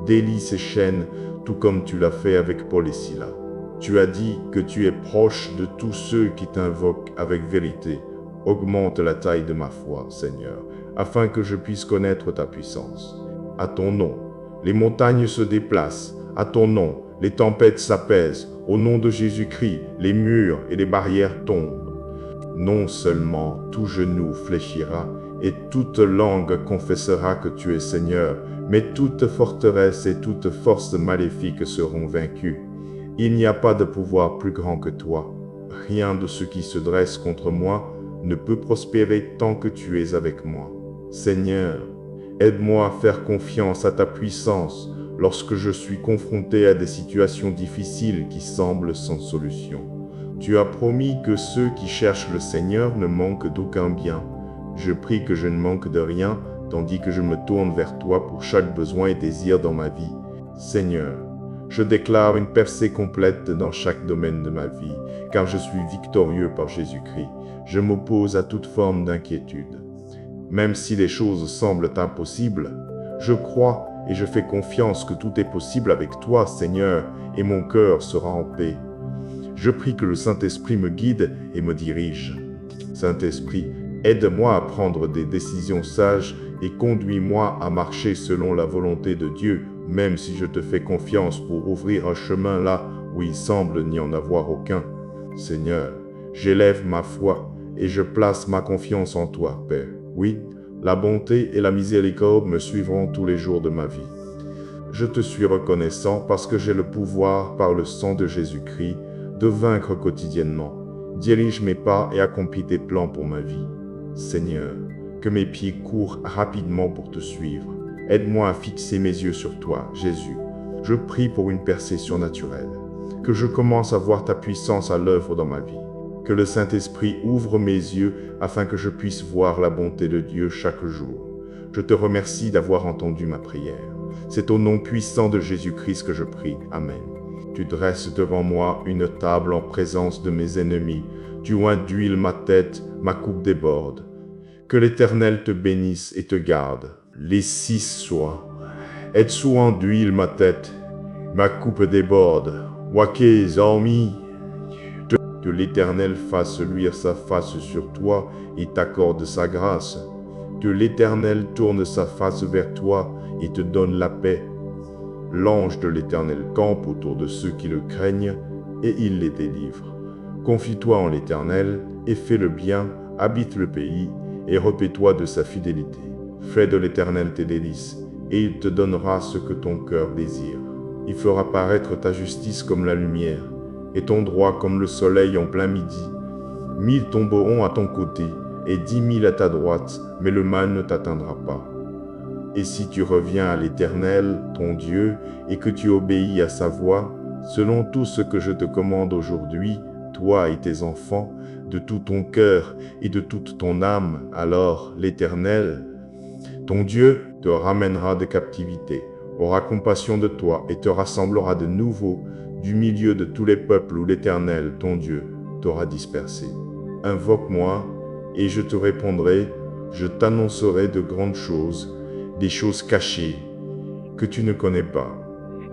Délie ces chaînes, tout comme tu l'as fait avec Paul et Silas. Tu as dit que tu es proche de tous ceux qui t'invoquent avec vérité. Augmente la taille de ma foi, Seigneur, afin que je puisse connaître ta puissance. À ton nom, les montagnes se déplacent. À ton nom, les tempêtes s'apaisent. Au nom de Jésus-Christ, les murs et les barrières tombent. Non seulement tout genou fléchira et toute langue confessera que tu es Seigneur, mais toute forteresse et toute force maléfique seront vaincues. Il n'y a pas de pouvoir plus grand que toi. Rien de ce qui se dresse contre moi ne peut prospérer tant que tu es avec moi. Seigneur, aide-moi à faire confiance à ta puissance lorsque je suis confronté à des situations difficiles qui semblent sans solution. Tu as promis que ceux qui cherchent le Seigneur ne manquent d'aucun bien. Je prie que je ne manque de rien, tandis que je me tourne vers toi pour chaque besoin et désir dans ma vie. Seigneur, je déclare une percée complète dans chaque domaine de ma vie, car je suis victorieux par Jésus-Christ. Je m'oppose à toute forme d'inquiétude. Même si les choses semblent impossibles, je crois et je fais confiance que tout est possible avec toi, Seigneur, et mon cœur sera en paix. Je prie que le Saint-Esprit me guide et me dirige. Saint-Esprit, aide-moi à prendre des décisions sages et conduis-moi à marcher selon la volonté de Dieu, même si je te fais confiance pour ouvrir un chemin là où il semble n'y en avoir aucun. Seigneur, j'élève ma foi et je place ma confiance en toi, Père. Oui, la bonté et la miséricorde me suivront tous les jours de ma vie. Je te suis reconnaissant parce que j'ai le pouvoir, par le sang de Jésus-Christ, de vaincre quotidiennement. Dirige mes pas et accomplis tes plans pour ma vie. Seigneur, que mes pieds courent rapidement pour te suivre. Aide-moi à fixer mes yeux sur toi, Jésus. Je prie pour une percée surnaturelle. Que je commence à voir ta puissance à l'œuvre dans ma vie. Que le Saint-Esprit ouvre mes yeux afin que je puisse voir la bonté de Dieu chaque jour. Je te remercie d'avoir entendu ma prière. C'est au nom puissant de Jésus-Christ que je prie. Amen. Tu dresses devant moi une table en présence de mes ennemis. Tu oins d'huile ma tête, ma coupe déborde. Que l'Éternel te bénisse et te garde. Les 6 soient. Aide-soin d'huile ma tête, ma coupe déborde. Wakez, amis. Que l'Éternel fasse luire sa face sur toi et t'accorde sa grâce. Que l'Éternel tourne sa face vers toi et te donne la paix. L'ange de l'Éternel campe autour de ceux qui le craignent et il les délivre. Confie-toi en l'Éternel et fais le bien, habite le pays et repais-toi de sa fidélité. Fais de l'Éternel tes délices, et il te donnera ce que ton cœur désire. Il fera paraître ta justice comme la lumière, et ton droit comme le soleil en plein midi. 1000 tomberont à ton côté, et 10 000 à ta droite, mais le mal ne t'atteindra pas. Et si tu reviens à l'Éternel, ton Dieu, et que tu obéis à sa voix, selon tout ce que je te commande aujourd'hui, toi et tes enfants, de tout ton cœur et de toute ton âme, alors l'Éternel, ton Dieu, te ramènera de captivité, aura compassion de toi et te rassemblera de nouveau du milieu de tous les peuples où l'Éternel, ton Dieu, t'aura dispersé. Invoque-moi et je te répondrai, je t'annoncerai de grandes choses, des choses cachées que tu ne connais pas.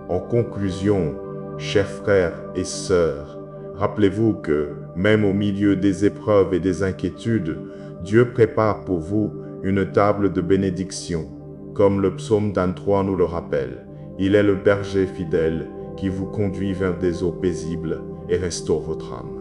En conclusion, chers frères et sœurs, rappelez-vous que, même au milieu des épreuves et des inquiétudes, Dieu prépare pour vous une table de bénédiction, comme le psaume 23 nous le rappelle. Il est le berger fidèle qui vous conduit vers des eaux paisibles et restaure votre âme.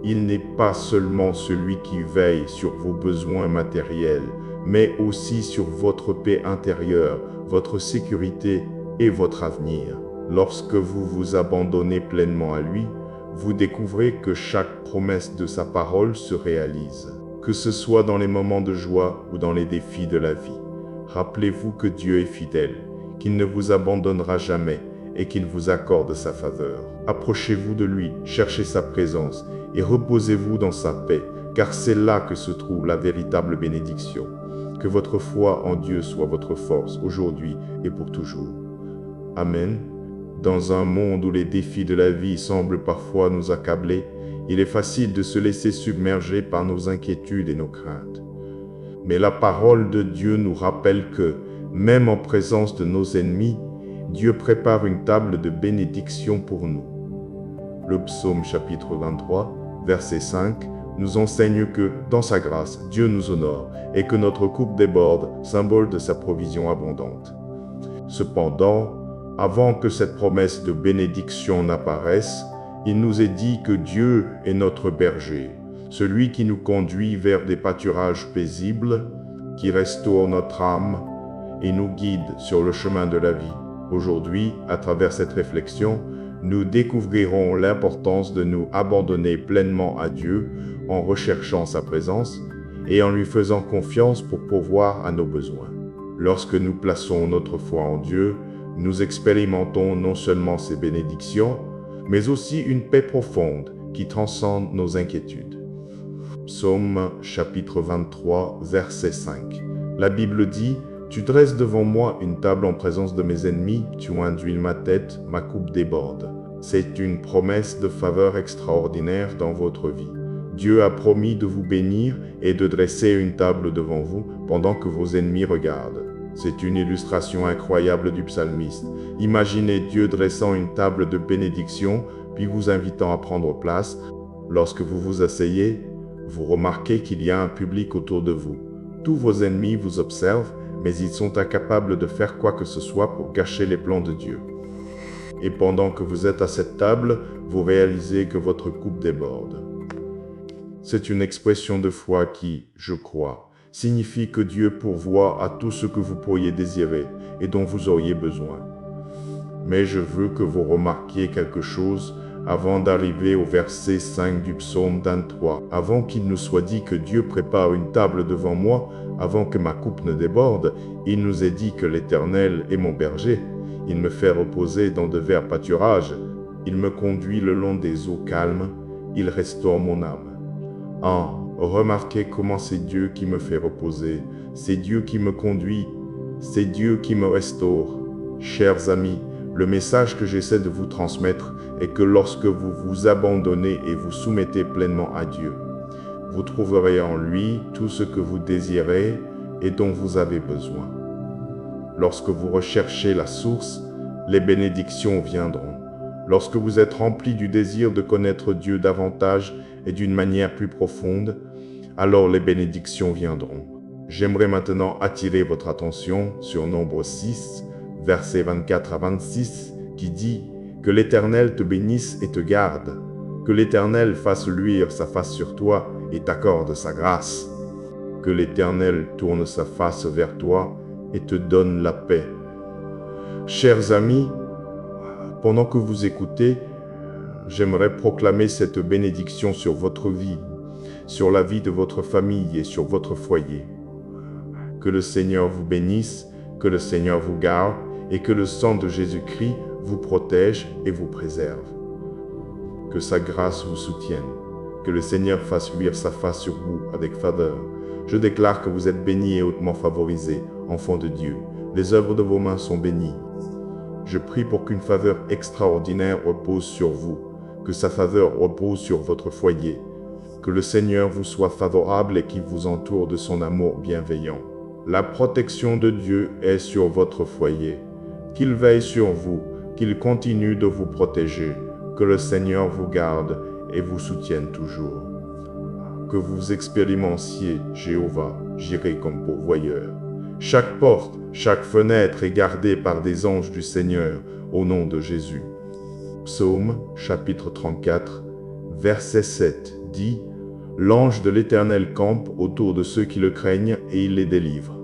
Il n'est pas seulement celui qui veille sur vos besoins matériels, mais aussi sur votre paix intérieure, votre sécurité et votre avenir. Lorsque vous vous abandonnez pleinement à lui, vous découvrez que chaque promesse de sa parole se réalise, que ce soit dans les moments de joie ou dans les défis de la vie. Rappelez-vous que Dieu est fidèle, qu'il ne vous abandonnera jamais et qu'il vous accorde sa faveur. Approchez-vous de lui, cherchez sa présence et reposez-vous dans sa paix, car c'est là que se trouve la véritable bénédiction. Que votre foi en Dieu soit votre force aujourd'hui et pour toujours. Amen. Dans un monde où les défis de la vie semblent parfois nous accabler, il est facile de se laisser submerger par nos inquiétudes et nos craintes. Mais la parole de Dieu nous rappelle que, même en présence de nos ennemis, Dieu prépare une table de bénédiction pour nous. Le psaume chapitre 23, verset 5, nous enseigne que, dans sa grâce, Dieu nous honore et que notre coupe déborde, symbole de sa provision abondante. Cependant, avant que cette promesse de bénédiction n'apparaisse, il nous est dit que Dieu est notre berger, celui qui nous conduit vers des pâturages paisibles, qui restaure notre âme et nous guide sur le chemin de la vie. Aujourd'hui, à travers cette réflexion, nous découvrirons l'importance de nous abandonner pleinement à Dieu en recherchant sa présence et en lui faisant confiance pour pourvoir à nos besoins. Lorsque nous plaçons notre foi en Dieu, nous expérimentons non seulement ses bénédictions, mais aussi une paix profonde qui transcende nos inquiétudes. Psaume chapitre 23, verset 5. La Bible dit « Tu dresses devant moi une table en présence de mes ennemis, tu induis ma tête, ma coupe déborde. » C'est une promesse de faveur extraordinaire dans votre vie. Dieu a promis de vous bénir et de dresser une table devant vous pendant que vos ennemis regardent. C'est une illustration incroyable du psalmiste. Imaginez Dieu dressant une table de bénédiction, puis vous invitant à prendre place. Lorsque vous vous asseyez, vous remarquez qu'il y a un public autour de vous. Tous vos ennemis vous observent, mais ils sont incapables de faire quoi que ce soit pour gâcher les plans de Dieu. Et pendant que vous êtes à cette table, vous réalisez que votre coupe déborde. C'est une expression de foi qui, je crois, signifie que Dieu pourvoit à tout ce que vous pourriez désirer et dont vous auriez besoin. Mais je veux que vous remarquiez quelque chose avant d'arriver au verset 5 du psaume 23. Avant qu'il nous soit dit que Dieu prépare une table devant moi, avant que ma coupe ne déborde, il nous est dit que l'Éternel est mon berger. Il me fait reposer dans de verts pâturages. Il me conduit le long des eaux calmes. Il restaure mon âme. Remarquez comment c'est Dieu qui me fait reposer. C'est Dieu qui me conduit. C'est Dieu qui me restaure. Chers amis, le message que j'essaie de vous transmettre est que lorsque vous vous abandonnez et vous soumettez pleinement à Dieu, vous trouverez en lui tout ce que vous désirez et dont vous avez besoin. Lorsque vous recherchez la source, les bénédictions viendront. Lorsque vous êtes rempli du désir de connaître Dieu davantage et d'une manière plus profonde, alors les bénédictions viendront. J'aimerais maintenant attirer votre attention sur Nombre 6, versets 24 à 26, qui dit « Que l'Éternel te bénisse et te garde, que l'Éternel fasse luire sa face sur toi et t'accorde sa grâce. Que l'Éternel tourne sa face vers toi et te donne la paix. Chers amis, pendant que vous écoutez, j'aimerais proclamer cette bénédiction sur votre vie, sur la vie de votre famille et sur votre foyer. Que le Seigneur vous bénisse, que le Seigneur vous garde et que le sang de Jésus-Christ vous protège et vous préserve. Que sa grâce vous soutienne, que le Seigneur fasse luire sa face sur vous avec faveur. Je déclare que vous êtes bénis et hautement favorisés, enfants de Dieu. Les œuvres de vos mains sont bénies. Je prie pour qu'une faveur extraordinaire repose sur vous, que sa faveur repose sur votre foyer, que le Seigneur vous soit favorable et qu'il vous entoure de son amour bienveillant. La protection de Dieu est sur votre foyer. Qu'il veille sur vous, qu'il continue de vous protéger, que le Seigneur vous garde et vous soutienne toujours. Que vous expérimentiez Jéhovah, j'irai comme pourvoyeur. Chaque porte, chaque fenêtre est gardée par des anges du Seigneur, au nom de Jésus. Psaume, chapitre 34, verset 7, dit « L'ange de l'Éternel campe autour de ceux qui le craignent et il les délivre. »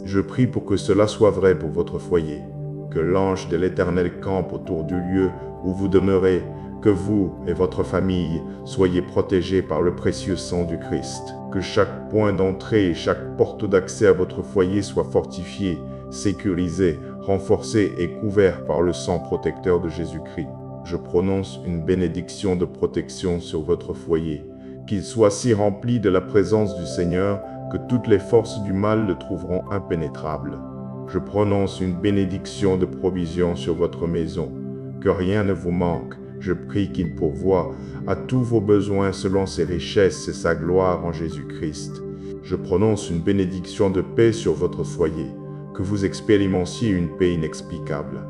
Je prie pour que cela soit vrai pour votre foyer, que l'ange de l'Éternel campe autour du lieu où vous demeurez, que vous et votre famille soyez protégés par le précieux sang du Christ. Que chaque point d'entrée et chaque porte d'accès à votre foyer soit fortifié, sécurisé, renforcé et couvert par le sang protecteur de Jésus-Christ. Je prononce une bénédiction de protection sur votre foyer, qu'il soit si rempli de la présence du Seigneur que toutes les forces du mal le trouveront impénétrable. Je prononce une bénédiction de provision sur votre maison, que rien ne vous manque. Je prie qu'il pourvoie à tous vos besoins selon ses richesses et sa gloire en Jésus-Christ. Je prononce une bénédiction de paix sur votre foyer, que vous expérimentiez une paix inexplicable.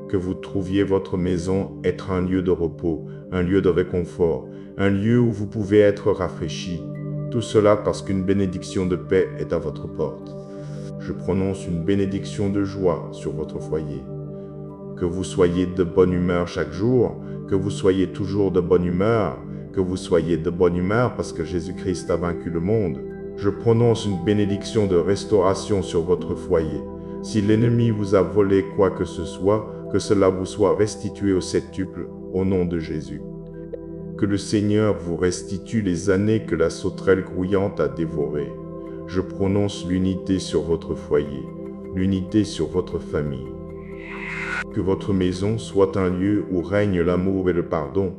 Que vous trouviez votre maison être un lieu de repos, un lieu de réconfort, un lieu où vous pouvez être rafraîchi. Tout cela parce qu'une bénédiction de paix est à votre porte. Je prononce une bénédiction de joie sur votre foyer. Que vous soyez de bonne humeur chaque jour, que vous soyez toujours de bonne humeur, que vous soyez de bonne humeur parce que Jésus-Christ a vaincu le monde. Je prononce une bénédiction de restauration sur votre foyer. Si l'ennemi vous a volé quoi que ce soit, que cela vous soit restitué au septuple, au nom de Jésus. Que le Seigneur vous restitue les années que la sauterelle grouillante a dévorées. Je prononce l'unité sur votre foyer, l'unité sur votre famille. Que votre maison soit un lieu où règne l'amour et le pardon,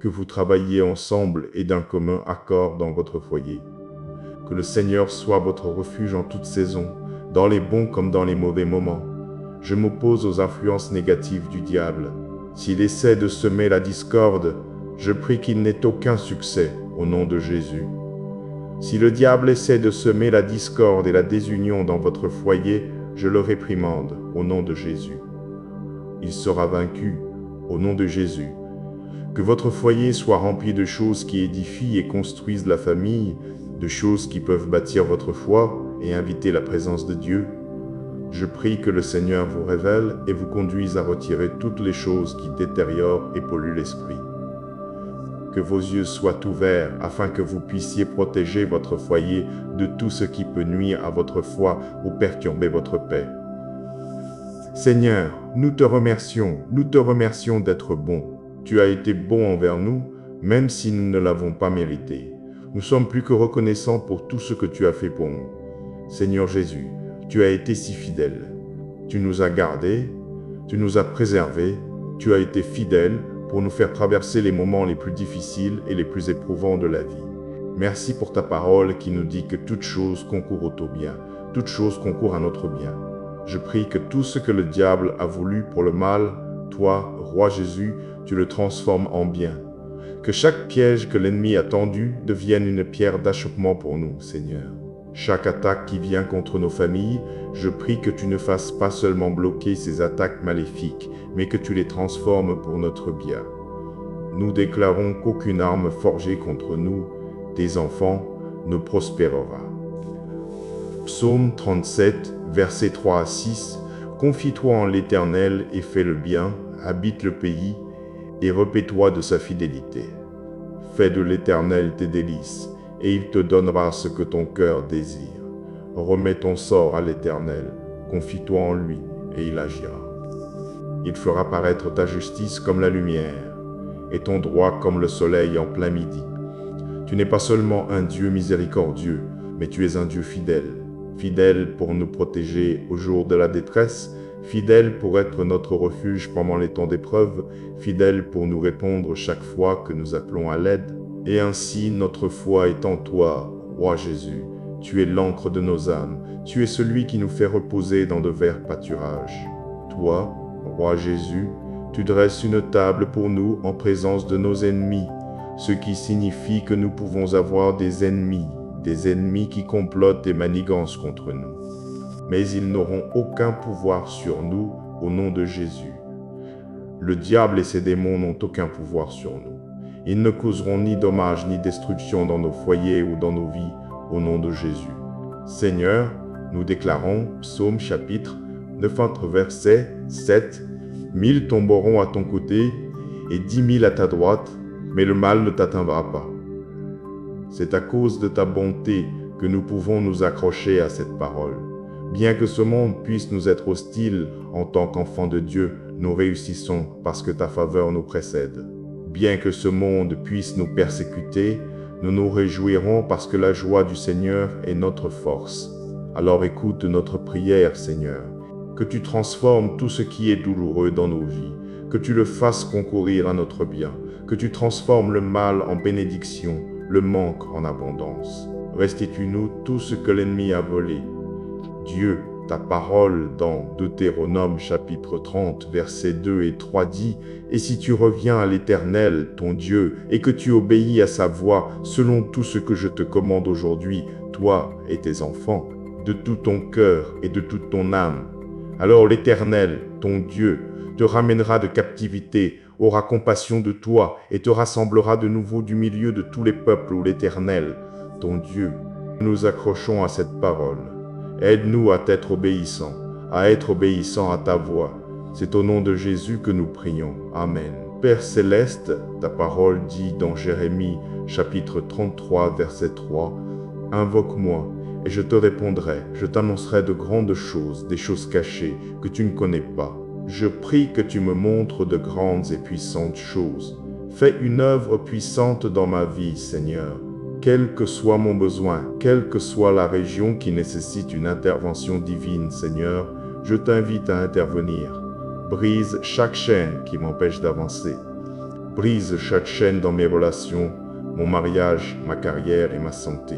que vous travailliez ensemble et d'un commun accord dans votre foyer. Que le Seigneur soit votre refuge en toute saison, dans les bons comme dans les mauvais moments. Je m'oppose aux influences négatives du diable. S'il essaie de semer la discorde, je prie qu'il n'ait aucun succès au nom de Jésus. Si le diable essaie de semer la discorde et la désunion dans votre foyer, je le réprimande au nom de Jésus. Il sera vaincu au nom de Jésus. Que votre foyer soit rempli de choses qui édifient et construisent la famille, de choses qui peuvent bâtir votre foi et inviter la présence de Dieu. Je prie que le Seigneur vous révèle et vous conduise à retirer toutes les choses qui détériorent et polluent l'esprit. Que vos yeux soient ouverts afin que vous puissiez protéger votre foyer de tout ce qui peut nuire à votre foi ou perturber votre paix. Seigneur, nous te remercions d'être bon. Tu as été bon envers nous, même si nous ne l'avons pas mérité. Nous sommes plus que reconnaissants pour tout ce que tu as fait pour nous. Seigneur Jésus, tu as été si fidèle. Tu nous as gardés, tu nous as préservés, tu as été fidèle pour nous faire traverser les moments les plus difficiles et les plus éprouvants de la vie. Merci pour ta parole qui nous dit que toute chose concourt au tout bien, toute chose concourt à notre bien. Je prie que tout ce que le diable a voulu pour le mal, toi, Roi Jésus, tu le transformes en bien. Que chaque piège que l'ennemi a tendu devienne une pierre d'achoppement pour nous, Seigneur. Chaque attaque qui vient contre nos familles, je prie que tu ne fasses pas seulement bloquer ces attaques maléfiques, mais que tu les transformes pour notre bien. Nous déclarons qu'aucune arme forgée contre nous, tes enfants, ne prospérera. Psaume 37, versets 3 à 6. Confie-toi en l'Éternel et fais le bien, habite le pays, et repais-toi de sa fidélité. Fais de l'Éternel tes délices, et il te donnera ce que ton cœur désire. Remets ton sort à l'Éternel, confie-toi en lui, et il agira. Il fera paraître ta justice comme la lumière, et ton droit comme le soleil en plein midi. Tu n'es pas seulement un Dieu miséricordieux, mais tu es un Dieu fidèle. Fidèle pour nous protéger au jour de la détresse, fidèle pour être notre refuge pendant les temps d'épreuve, fidèle pour nous répondre chaque fois que nous appelons à l'aide. Et ainsi notre foi est en toi, roi Jésus. Tu es l'encre de nos âmes, tu es celui qui nous fait reposer dans de verts pâturages. Toi, roi Jésus, tu dresses une table pour nous en présence de nos ennemis, ce qui signifie que nous pouvons avoir des ennemis qui complotent et manigancent contre nous. Mais ils n'auront aucun pouvoir sur nous au nom de Jésus. Le diable et ses démons n'ont aucun pouvoir sur nous. Ils ne causeront ni dommage ni destruction dans nos foyers ou dans nos vies au nom de Jésus. Seigneur, nous déclarons, Psaume chapitre 9, verset 7, 1000 tomberont à ton côté et 10 000 à ta droite, mais le mal ne t'atteindra pas. C'est à cause de ta bonté que nous pouvons nous accrocher à cette parole. Bien que ce monde puisse nous être hostile en tant qu'enfants de Dieu, nous réussissons parce que ta faveur nous précède. Bien que ce monde puisse nous persécuter, nous nous réjouirons parce que la joie du Seigneur est notre force. Alors écoute notre prière, Seigneur. Que tu transformes tout ce qui est douloureux dans nos vies, que tu le fasses concourir à notre bien, que tu transformes le mal en bénédiction, le manque en abondance. Restitue-nous tout ce que l'ennemi a volé. Dieu, ta parole dans Deutéronome chapitre 30, versets 2 et 3 dit « Et si tu reviens à l'Éternel, ton Dieu, et que tu obéis à sa voix selon tout ce que je te commande aujourd'hui, toi et tes enfants, de tout ton cœur et de toute ton âme, alors l'Éternel, ton Dieu, te ramènera de captivité, aura compassion de toi et te rassemblera de nouveau du milieu de tous les peuples où l'Éternel, ton Dieu, nous accrochons à cette parole. Aide-nous à être obéissants à ta voix. C'est au nom de Jésus que nous prions. Amen. Père céleste, ta parole dit dans Jérémie chapitre 33, verset 3, « Invoque-moi, et je te répondrai, je t'annoncerai de grandes choses, des choses cachées que tu ne connais pas. Je prie que tu me montres de grandes et puissantes choses. Fais une œuvre puissante dans ma vie, Seigneur. Quel que soit mon besoin, quelle que soit la région qui nécessite une intervention divine, Seigneur, je t'invite à intervenir. Brise chaque chaîne qui m'empêche d'avancer. Brise chaque chaîne dans mes relations, mon mariage, ma carrière et ma santé.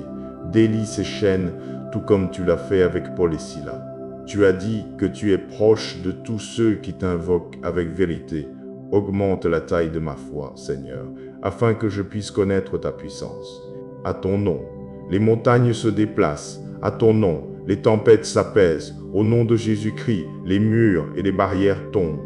Délie ces chaînes, tout comme tu l'as fait avec Paul et Silas. Tu as dit que tu es proche de tous ceux qui t'invoquent avec vérité. Augmente la taille de ma foi, Seigneur, afin que je puisse connaître ta puissance. À ton nom, les montagnes se déplacent. À ton nom, les tempêtes s'apaisent. Au nom de Jésus-Christ, les murs et les barrières tombent.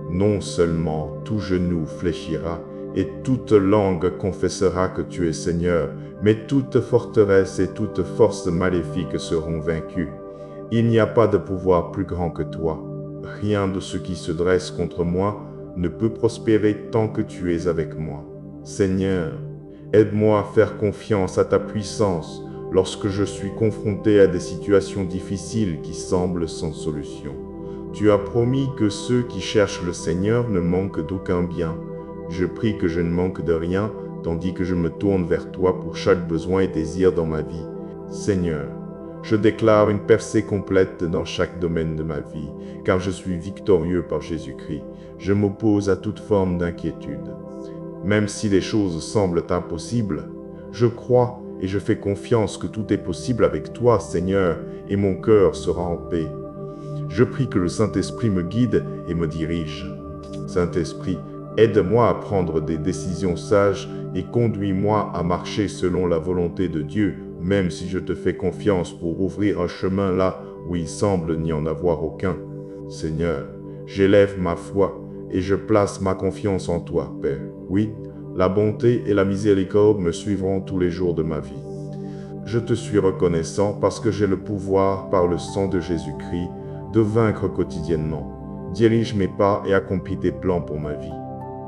Non seulement tout genou fléchira et toute langue confessera que tu es Seigneur, mais toute forteresse et toute force maléfique seront vaincues. Il n'y a pas de pouvoir plus grand que toi. Rien de ce qui se dresse contre moi ne peut prospérer tant que tu es avec moi. Seigneur, aide-moi à faire confiance à ta puissance lorsque je suis confronté à des situations difficiles qui semblent sans solution. Tu as promis que ceux qui cherchent le Seigneur ne manquent d'aucun bien. Je prie que je ne manque de rien, tandis que je me tourne vers toi pour chaque besoin et désir dans ma vie. Seigneur, je déclare une percée complète dans chaque domaine de ma vie, car je suis victorieux par Jésus-Christ. Je m'oppose à toute forme d'inquiétude. Même si les choses semblent impossibles, je crois et je fais confiance que tout est possible avec toi, Seigneur, et mon cœur sera en paix. Je prie que le Saint-Esprit me guide et me dirige. Saint-Esprit, aide-moi à prendre des décisions sages et conduis-moi à marcher selon la volonté de Dieu, même si je te fais confiance pour ouvrir un chemin là où il semble n'y en avoir aucun. Seigneur, j'élève ma foi et je place ma confiance en toi, Père. Oui, la bonté et la miséricorde me suivront tous les jours de ma vie. Je te suis reconnaissant parce que j'ai le pouvoir, par le sang de Jésus-Christ, de vaincre quotidiennement. Dirige mes pas et accomplis tes plans pour ma vie.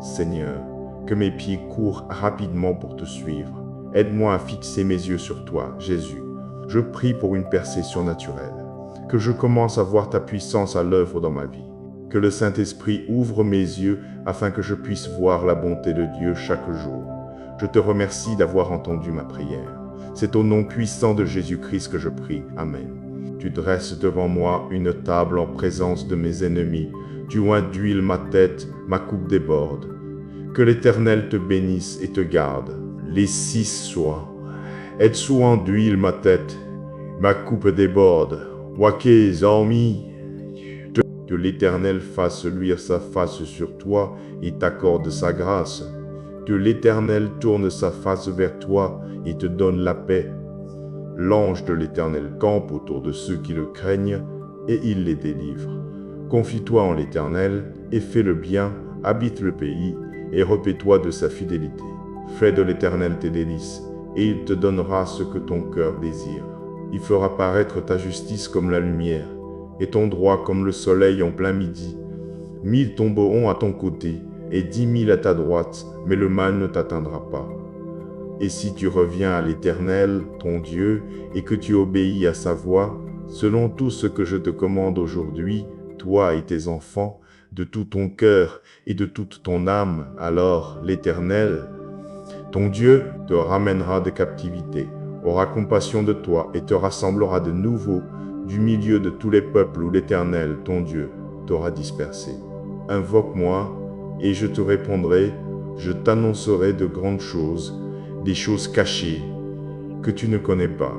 Seigneur, que mes pieds courent rapidement pour te suivre. Aide-moi à fixer mes yeux sur toi, Jésus. Je prie pour une percée surnaturelle, que je commence à voir ta puissance à l'œuvre dans ma vie. Que le Saint-Esprit ouvre mes yeux afin que je puisse voir la bonté de Dieu chaque jour. Je te remercie d'avoir entendu ma prière. C'est au nom puissant de Jésus-Christ que je prie. Amen. Tu dresses devant moi une table en présence de mes ennemis. Tu oins d'huile ma tête, ma coupe déborde. Que l'Éternel te bénisse et te garde. Les 6 soirs. Aide-soin d'huile ma tête, ma coupe déborde. Wakez, amis. Que l'Éternel fasse luire sa face sur toi et t'accorde sa grâce. Que l'Éternel tourne sa face vers toi et te donne la paix. L'ange de l'Éternel campe autour de ceux qui le craignent et il les délivre. Confie-toi en l'Éternel et fais le bien, habite le pays et repais-toi de sa fidélité. Fais de l'Éternel tes délices et il te donnera ce que ton cœur désire. Il fera paraître ta justice comme la lumière et ton droit comme le soleil en plein midi. 1000 tomberont à ton côté et 10 000 à ta droite, mais le mal ne t'atteindra pas. Et si tu reviens à l'Éternel, ton Dieu, et que tu obéis à sa voix, selon tout ce que je te commande aujourd'hui, toi et tes enfants, de tout ton cœur et de toute ton âme, alors l'Éternel, ton Dieu, te ramènera de captivité, aura compassion de toi et te rassemblera de nouveau du milieu de tous les peuples où l'Éternel, ton Dieu, t'aura dispersé. Invoque-moi, et je te répondrai, je t'annoncerai de grandes choses, des choses cachées que tu ne connais pas.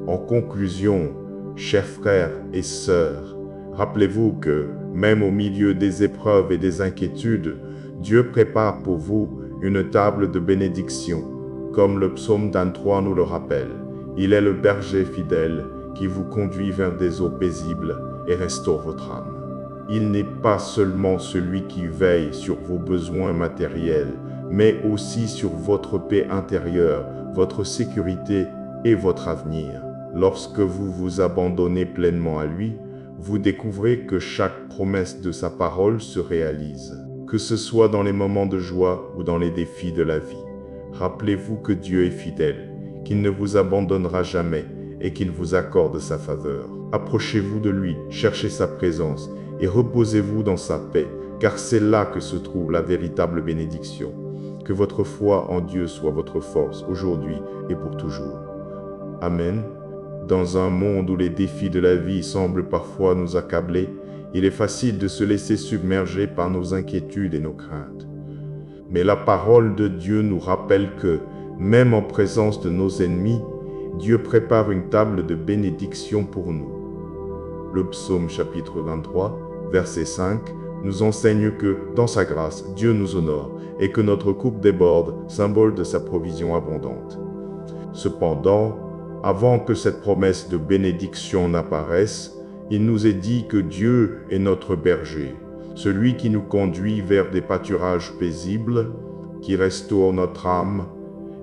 En conclusion, chers frères et sœurs, rappelez-vous que, même au milieu des épreuves et des inquiétudes, Dieu prépare pour vous une table de bénédiction, comme le psaume 23 nous le rappelle. Il est le berger fidèle qui vous conduit vers des eaux paisibles et restaure votre âme. Il n'est pas seulement celui qui veille sur vos besoins matériels, mais aussi sur votre paix intérieure, votre sécurité et votre avenir. Lorsque vous vous abandonnez pleinement à lui, vous découvrez que chaque promesse de sa parole se réalise, que ce soit dans les moments de joie ou dans les défis de la vie. Rappelez-vous que Dieu est fidèle, qu'il ne vous abandonnera jamais et qu'il vous accorde sa faveur. Approchez-vous de lui, cherchez sa présence et reposez-vous dans sa paix, car c'est là que se trouve la véritable bénédiction. Que votre foi en Dieu soit votre force aujourd'hui et pour toujours. Amen. Dans un monde où les défis de la vie semblent parfois nous accabler, il est facile de se laisser submerger par nos inquiétudes et nos craintes. Mais la parole de Dieu nous rappelle que, même en présence de nos ennemis, Dieu prépare une table de bénédiction pour nous. Le psaume chapitre 23, verset 5, nous enseigne que, dans sa grâce, Dieu nous honore et que notre coupe déborde, symbole de sa provision abondante. Cependant, avant que cette promesse de bénédiction n'apparaisse, il nous est dit que Dieu est notre berger, celui qui nous conduit vers des pâturages paisibles, qui restaure notre âme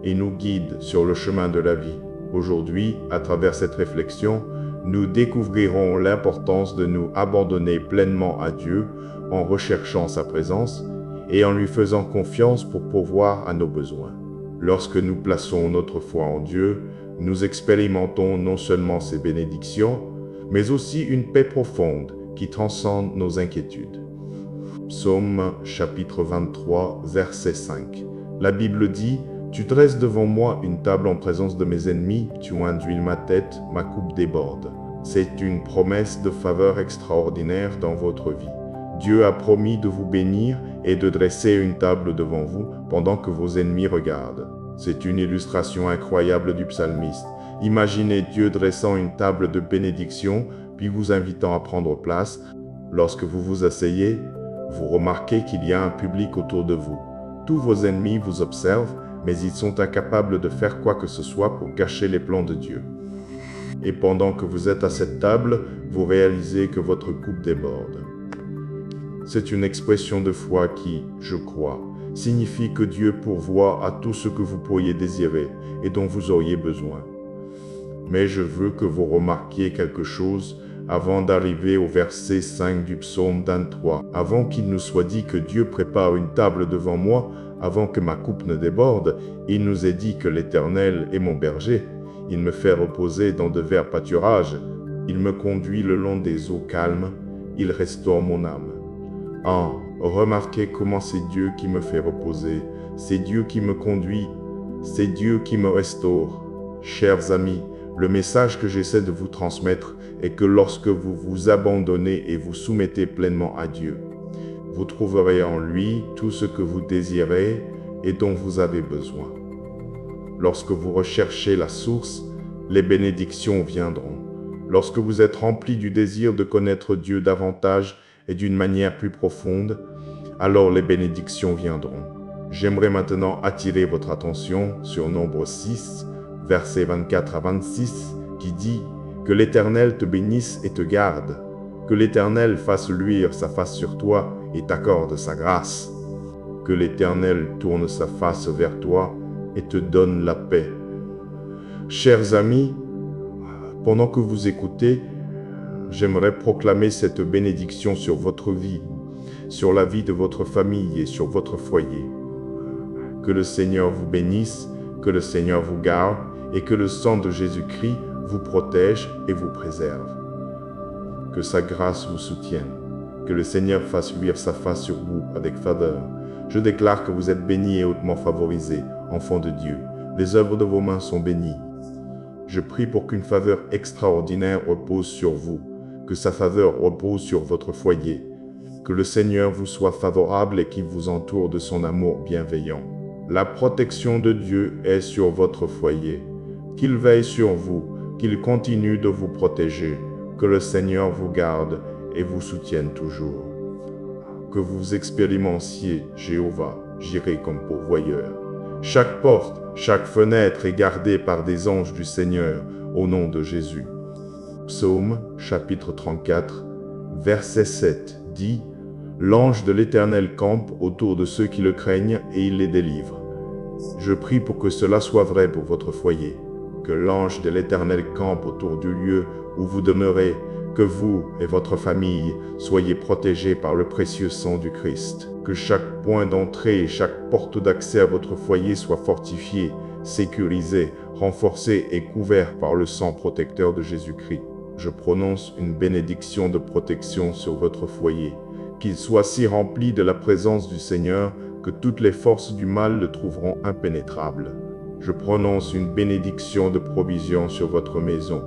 et nous guide sur le chemin de la vie. Aujourd'hui, à travers cette réflexion, nous découvrirons l'importance de nous abandonner pleinement à Dieu en recherchant sa présence et en lui faisant confiance pour pourvoir à nos besoins. Lorsque nous plaçons notre foi en Dieu, nous expérimentons non seulement ses bénédictions, mais aussi une paix profonde qui transcende nos inquiétudes. Psaume chapitre 23, verset 5. La Bible dit « Tu dresses devant moi une table en présence de mes ennemis, tu oins d'huile ma tête, ma coupe déborde. » C'est une promesse de faveur extraordinaire dans votre vie. Dieu a promis de vous bénir et de dresser une table devant vous pendant que vos ennemis regardent. C'est une illustration incroyable du psalmiste. Imaginez Dieu dressant une table de bénédiction, puis vous invitant à prendre place. Lorsque vous vous asseyez, vous remarquez qu'il y a un public autour de vous. Tous vos ennemis vous observent, mais ils sont incapables de faire quoi que ce soit pour gâcher les plans de Dieu. Et pendant que vous êtes à cette table, vous réalisez que votre coupe déborde. C'est une expression de foi qui, je crois, signifie que Dieu pourvoit à tout ce que vous pourriez désirer et dont vous auriez besoin. Mais je veux que vous remarquiez quelque chose avant d'arriver au verset 5 du psaume 23. Avant qu'il nous soit dit que Dieu prépare une table devant moi, avant que ma coupe ne déborde, il nous est dit que l'Éternel est mon berger. Il me fait reposer dans de verts pâturages. Il me conduit le long des eaux calmes. Il restaure mon âme. Ah, remarquez comment c'est Dieu qui me fait reposer. C'est Dieu qui me conduit. C'est Dieu qui me restaure. Chers amis, le message que j'essaie de vous transmettre est que lorsque vous vous abandonnez et vous soumettez pleinement à Dieu, vous trouverez en lui tout ce que vous désirez et dont vous avez besoin. Lorsque vous recherchez la source, les bénédictions viendront. Lorsque vous êtes rempli du désir de connaître Dieu davantage et d'une manière plus profonde, alors les bénédictions viendront. J'aimerais maintenant attirer votre attention sur Nombre 6, versets 24 à 26, qui dit « Que l'Éternel te bénisse et te garde, que l'Éternel fasse luire sa face sur toi et t'accorde sa grâce, que l'Éternel tourne sa face vers toi et te donne la paix. » Chers amis, pendant que vous écoutez, j'aimerais proclamer cette bénédiction sur votre vie, sur la vie de votre famille et sur votre foyer. Que le Seigneur vous bénisse, que le Seigneur vous garde et que le sang de Jésus-Christ vous protège et vous préserve. Que sa grâce vous soutienne, que le Seigneur fasse luire sa face sur vous avec faveur. Je déclare que vous êtes bénis et hautement favorisés, enfants de Dieu. Les œuvres de vos mains sont bénies. Je prie pour qu'une faveur extraordinaire repose sur vous, que sa faveur repose sur votre foyer, que le Seigneur vous soit favorable et qu'il vous entoure de son amour bienveillant. La protection de Dieu est sur votre foyer. Qu'il veille sur vous, qu'il continue de vous protéger, que le Seigneur vous garde et vous soutienne toujours. Que vous expérimentiez Jéhovah, j'irai comme pourvoyeur. Chaque porte, chaque fenêtre est gardée par des anges du Seigneur, au nom de Jésus. Psaume, chapitre 34, verset 7, dit « L'ange de l'Éternel campe autour de ceux qui le craignent et il les délivre. » Je prie pour que cela soit vrai pour votre foyer, que l'ange de l'Éternel campe autour du lieu où vous demeurez, que vous et votre famille soyez protégés par le précieux sang du Christ, que chaque point d'entrée et chaque porte d'accès à votre foyer soit fortifié, sécurisé, renforcé et couvert par le sang protecteur de Jésus-Christ. Je prononce une bénédiction de protection sur votre foyer, qu'il soit si rempli de la présence du Seigneur que toutes les forces du mal le trouveront impénétrable. Je prononce une bénédiction de provision sur votre maison,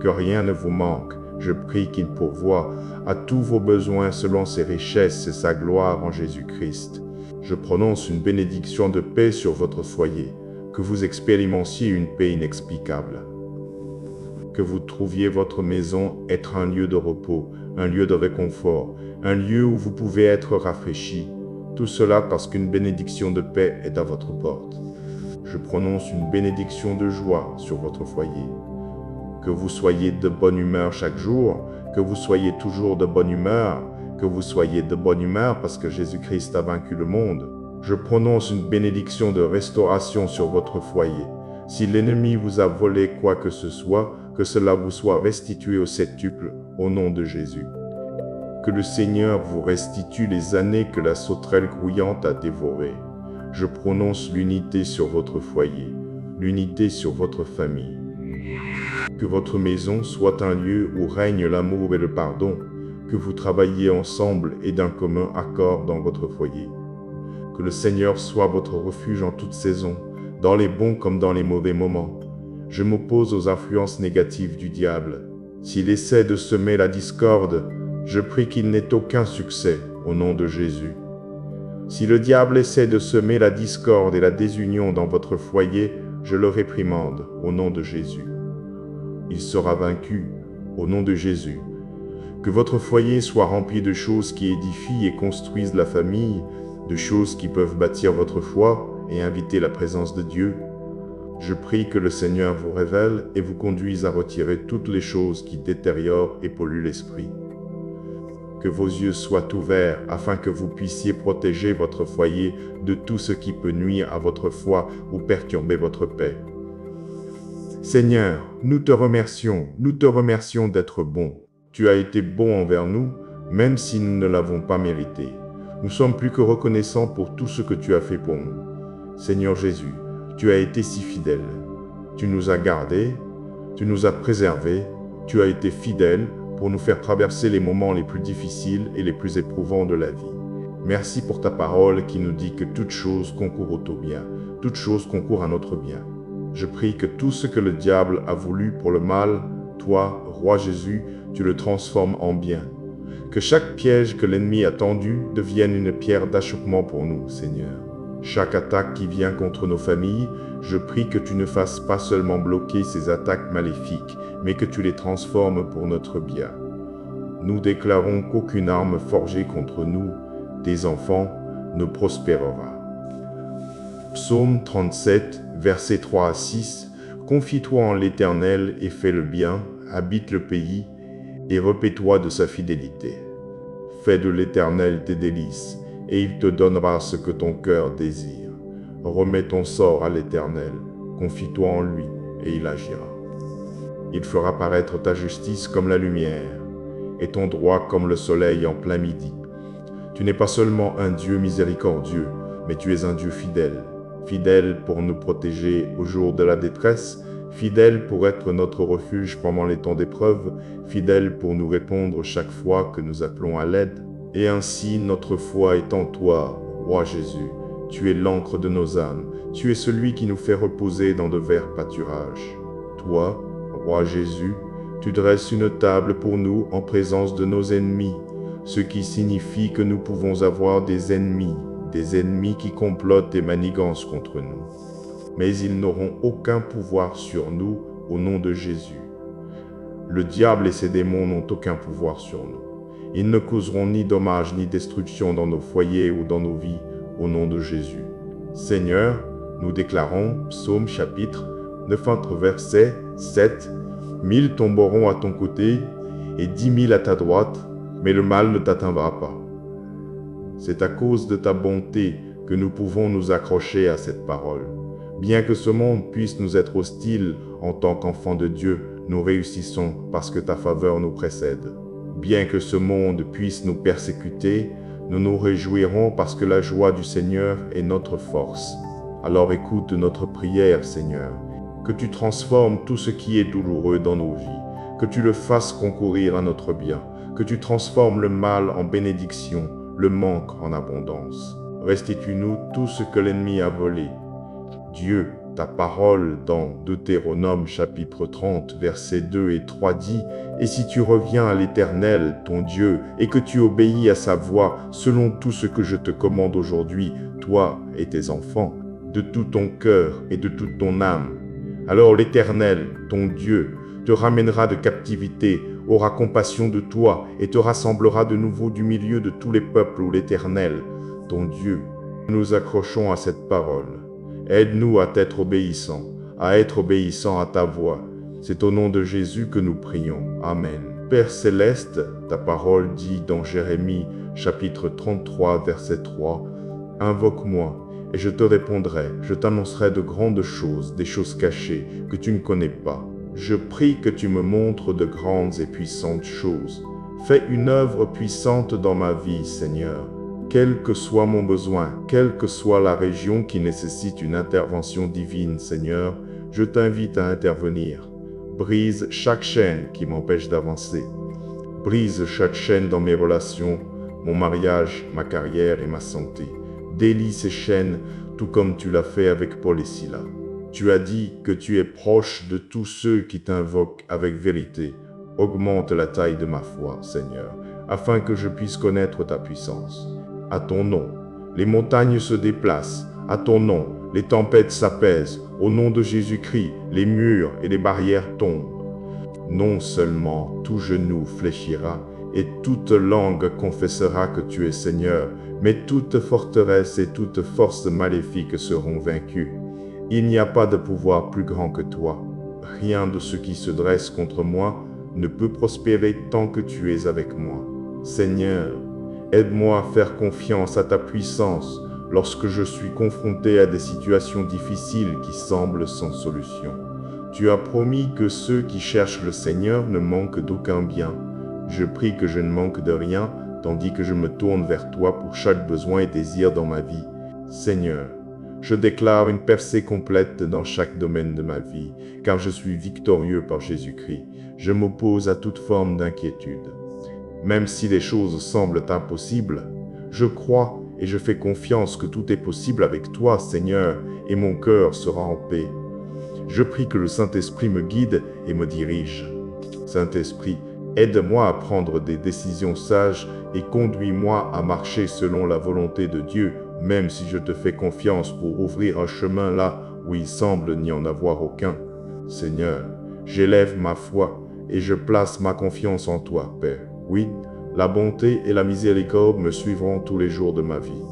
que rien ne vous manque. Je prie qu'il pourvoie à tous vos besoins selon ses richesses et sa gloire en Jésus-Christ. Je prononce une bénédiction de paix sur votre foyer, que vous expérimentiez une paix inexplicable. Que vous trouviez votre maison être un lieu de repos, un lieu de réconfort, un lieu où vous pouvez être rafraîchi. Tout cela parce qu'une bénédiction de paix est à votre porte. Je prononce une bénédiction de joie sur votre foyer. Que vous soyez de bonne humeur chaque jour, que vous soyez toujours de bonne humeur, que vous soyez de bonne humeur parce que Jésus-Christ a vaincu le monde. Je prononce une bénédiction de restauration sur votre foyer. Si l'ennemi vous a volé quoi que ce soit, que cela vous soit restitué au septuple, au nom de Jésus. Que le Seigneur vous restitue les années que la sauterelle grouillante a dévorées. Je prononce l'unité sur votre foyer, l'unité sur votre famille. Que votre maison soit un lieu où règne l'amour et le pardon, que vous travailliez ensemble et d'un commun accord dans votre foyer. Que le Seigneur soit votre refuge en toute saison, dans les bons comme dans les mauvais moments. Je m'oppose aux influences négatives du diable. S'il essaie de semer la discorde, je prie qu'il n'ait aucun succès, au nom de Jésus. Si le diable essaie de semer la discorde et la désunion dans votre foyer, je le réprimande, au nom de Jésus. Il sera vaincu, au nom de Jésus. Que votre foyer soit rempli de choses qui édifient et construisent la famille, de choses qui peuvent bâtir votre foi et inviter la présence de Dieu. Je prie que le Seigneur vous révèle et vous conduise à retirer toutes les choses qui détériorent et polluent l'esprit. Que vos yeux soient ouverts afin que vous puissiez protéger votre foyer de tout ce qui peut nuire à votre foi ou perturber votre paix. Seigneur, nous te remercions d'être bon. Tu as été bon envers nous, même si nous ne l'avons pas mérité. Nous sommes plus que reconnaissants pour tout ce que tu as fait pour nous. Seigneur Jésus, tu as été si fidèle. Tu nous as gardés, tu nous as préservés, tu as été fidèle pour nous faire traverser les moments les plus difficiles et les plus éprouvants de la vie. Merci pour ta parole qui nous dit que toute chose concourt au bien, toute chose concourt à notre bien. Je prie que tout ce que le diable a voulu pour le mal, toi, Roi Jésus, tu le transformes en bien. Que chaque piège que l'ennemi a tendu devienne une pierre d'achoppement pour nous, Seigneur. Chaque attaque qui vient contre nos familles, je prie que tu ne fasses pas seulement bloquer ces attaques maléfiques, mais que tu les transformes pour notre bien. Nous déclarons qu'aucune arme forgée contre nous, tes enfants, ne prospérera. Psaume 37, versets 3 à 6. Confie-toi en l'Éternel et fais le bien, habite le pays et repais-toi de sa fidélité. Fais de l'Éternel tes délices et il te donnera ce que ton cœur désire. Remets ton sort à l'Éternel, confie-toi en lui et il agira. Il fera paraître ta justice comme la lumière et ton droit comme le soleil en plein midi. Tu n'es pas seulement un Dieu miséricordieux, mais tu es un Dieu fidèle. Fidèle pour nous protéger au jour de la détresse, fidèle pour être notre refuge pendant les temps d'épreuve, fidèle pour nous répondre chaque fois que nous appelons à l'aide. Et ainsi notre foi est en toi, Roi Jésus. Tu es l'encre de nos âmes, tu es celui qui nous fait reposer dans de verts pâturages. Toi, Roi Jésus, tu dresses une table pour nous en présence de nos ennemis, ce qui signifie que nous pouvons avoir des ennemis qui complotent et manigancent contre nous. Mais ils n'auront aucun pouvoir sur nous au nom de Jésus. Le diable et ses démons n'ont aucun pouvoir sur nous. Ils ne causeront ni dommages ni destruction dans nos foyers ou dans nos vies au nom de Jésus. Seigneur, nous déclarons, Psaume chapitre 9, verset 7, 1000 tomberont à ton côté et 10 000 à ta droite, mais le mal ne t'atteindra pas. C'est à cause de ta bonté que nous pouvons nous accrocher à cette parole. Bien que ce monde puisse nous être hostile en tant qu'enfants de Dieu, nous réussissons parce que ta faveur nous précède. Bien que ce monde puisse nous persécuter, nous nous réjouirons parce que la joie du Seigneur est notre force. Alors écoute notre prière, Seigneur, que tu transformes tout ce qui est douloureux dans nos vies, que tu le fasses concourir à notre bien, que tu transformes le mal en bénédiction, le manque en abondance. Restitue-nous tout ce que l'ennemi a volé. Dieu, ta parole dans Deutéronome chapitre 30, versets 2 et 3 dit « Et si tu reviens à l'Éternel, ton Dieu, et que tu obéis à sa voix selon tout ce que je te commande aujourd'hui, toi et tes enfants, de tout ton cœur et de toute ton âme, alors l'Éternel, ton Dieu, te ramènera de captivité, aura compassion de toi et te rassemblera de nouveau du milieu de tous les peuples où l'Éternel, ton Dieu, nous accrochons à cette parole. Aide-nous à être obéissants à ta voix. C'est au nom de Jésus que nous prions. Amen. Père céleste, ta parole dit dans Jérémie chapitre 33, verset 3, « Invoque-moi, et je te répondrai, je t'annoncerai de grandes choses, des choses cachées que tu ne connais pas. Je prie que tu me montres de grandes et puissantes choses. Fais une œuvre puissante dans ma vie, Seigneur. Quel que soit mon besoin, quelle que soit la région qui nécessite une intervention divine, Seigneur, je t'invite à intervenir. Brise chaque chaîne qui m'empêche d'avancer. Brise chaque chaîne dans mes relations, mon mariage, ma carrière et ma santé. Délie ces chaînes, tout comme tu l'as fait avec Paul et Silas. Tu as dit que tu es proche de tous ceux qui t'invoquent avec vérité. Augmente la taille de ma foi, Seigneur, afin que je puisse connaître ta puissance. À ton nom, les montagnes se déplacent. À ton nom, les tempêtes s'apaisent. Au nom de Jésus-Christ, les murs et les barrières tombent. Non seulement tout genou fléchira et toute langue confessera que tu es Seigneur, mais toute forteresse et toute force maléfique seront vaincues. Il n'y a pas de pouvoir plus grand que toi. Rien de ce qui se dresse contre moi ne peut prospérer tant que tu es avec moi. Seigneur, aide-moi à faire confiance à ta puissance lorsque je suis confronté à des situations difficiles qui semblent sans solution. Tu as promis que ceux qui cherchent le Seigneur ne manquent d'aucun bien. Je prie que je ne manque de rien, tandis que je me tourne vers toi pour chaque besoin et désir dans ma vie. Seigneur, je déclare une percée complète dans chaque domaine de ma vie, car je suis victorieux par Jésus-Christ. Je m'oppose à toute forme d'inquiétude. Même si les choses semblent impossibles, je crois et je fais confiance que tout est possible avec toi, Seigneur, et mon cœur sera en paix. Je prie que le Saint-Esprit me guide et me dirige. Saint-Esprit, aide-moi à prendre des décisions sages et conduis-moi à marcher selon la volonté de Dieu, même si je te fais confiance pour ouvrir un chemin là où il semble n'y en avoir aucun. Seigneur, j'élève ma foi et je place ma confiance en toi, Père. Oui, la bonté et la miséricorde me suivront tous les jours de ma vie.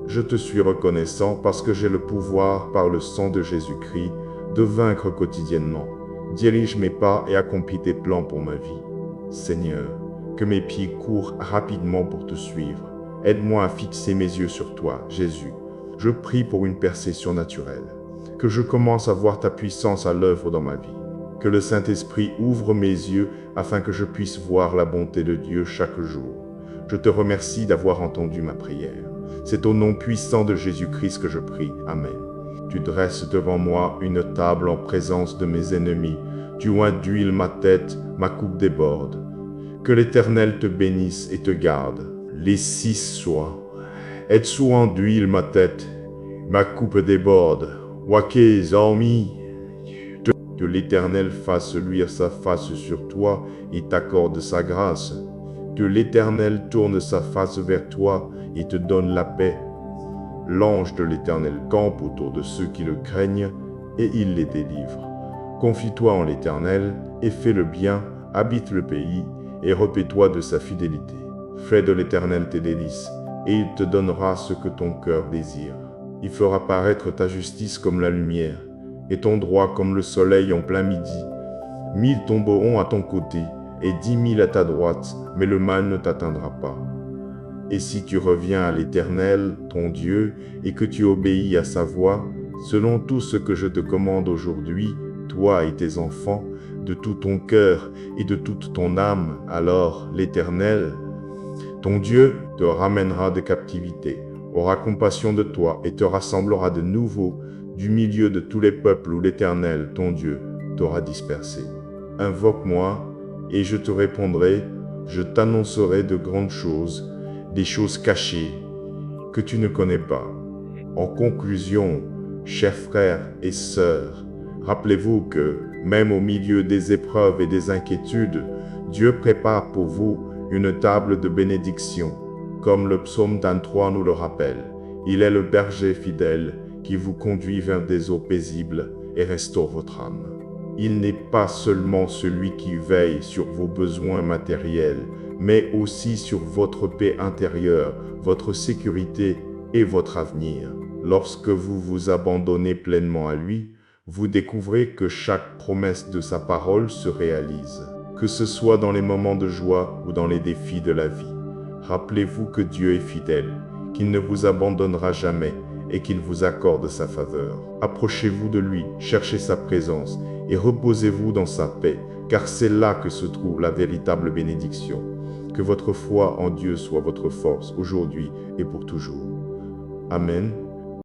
Je te suis reconnaissant parce que j'ai le pouvoir, par le sang de Jésus-Christ, de vaincre quotidiennement. Dirige mes pas et accomplis tes plans pour ma vie. Seigneur, que mes pieds courent rapidement pour te suivre. Aide-moi à fixer mes yeux sur toi, Jésus. Je prie pour une percée surnaturelle. Que je commence à voir ta puissance à l'œuvre dans ma vie. Que le Saint-Esprit ouvre mes yeux afin que je puisse voir la bonté de Dieu chaque jour. Je te remercie d'avoir entendu ma prière. C'est au nom puissant de Jésus-Christ que je prie. Amen. Tu dresses devant moi une table en présence de mes ennemis. Tu oins d'huile ma tête, ma coupe déborde. Que l'Éternel te bénisse et te garde. Les 6 soient. Et-tu d'huile ma tête, ma coupe déborde. Wakez, hormis. Que l'Éternel fasse luire sa face sur toi et t'accorde sa grâce. Que l'Éternel tourne sa face vers toi et te donne la paix. L'ange de l'Éternel campe autour de ceux qui le craignent et il les délivre. Confie-toi en l'Éternel et fais le bien, habite le pays et repais-toi de sa fidélité. Fais de l'Éternel tes délices et il te donnera ce que ton cœur désire. Il fera paraître ta justice comme la lumière et ton droit comme le soleil en plein midi. 1000 tomberont à ton côté et 10 000 à ta droite, mais le mal ne t'atteindra pas. Et si tu reviens à l'Éternel, ton Dieu, et que tu obéis à sa voix, selon tout ce que je te commande aujourd'hui, toi et tes enfants, de tout ton cœur et de toute ton âme, alors l'Éternel, ton Dieu, te ramènera de captivité, aura compassion de toi et te rassemblera de nouveau du milieu de tous les peuples où l'Éternel, ton Dieu, t'aura dispersé. Invoque-moi, et je te répondrai, je t'annoncerai de grandes choses, des choses cachées que tu ne connais pas. En conclusion, chers frères et sœurs, rappelez-vous que, même au milieu des épreuves et des inquiétudes, Dieu prépare pour vous une table de bénédiction, comme le psaume 23 nous le rappelle. Il est le berger fidèle qui vous conduit vers des eaux paisibles et restaure votre âme. Il n'est pas seulement celui qui veille sur vos besoins matériels, mais aussi sur votre paix intérieure, votre sécurité et votre avenir. Lorsque vous vous abandonnez pleinement à lui, vous découvrez que chaque promesse de sa parole se réalise, que ce soit dans les moments de joie ou dans les défis de la vie. Rappelez-vous que Dieu est fidèle, qu'il ne vous abandonnera jamais et qu'il vous accorde sa faveur. Approchez-vous de lui, cherchez sa présence et reposez-vous dans sa paix, car c'est là que se trouve la véritable bénédiction. Que votre foi en Dieu soit votre force aujourd'hui et pour toujours. Amen.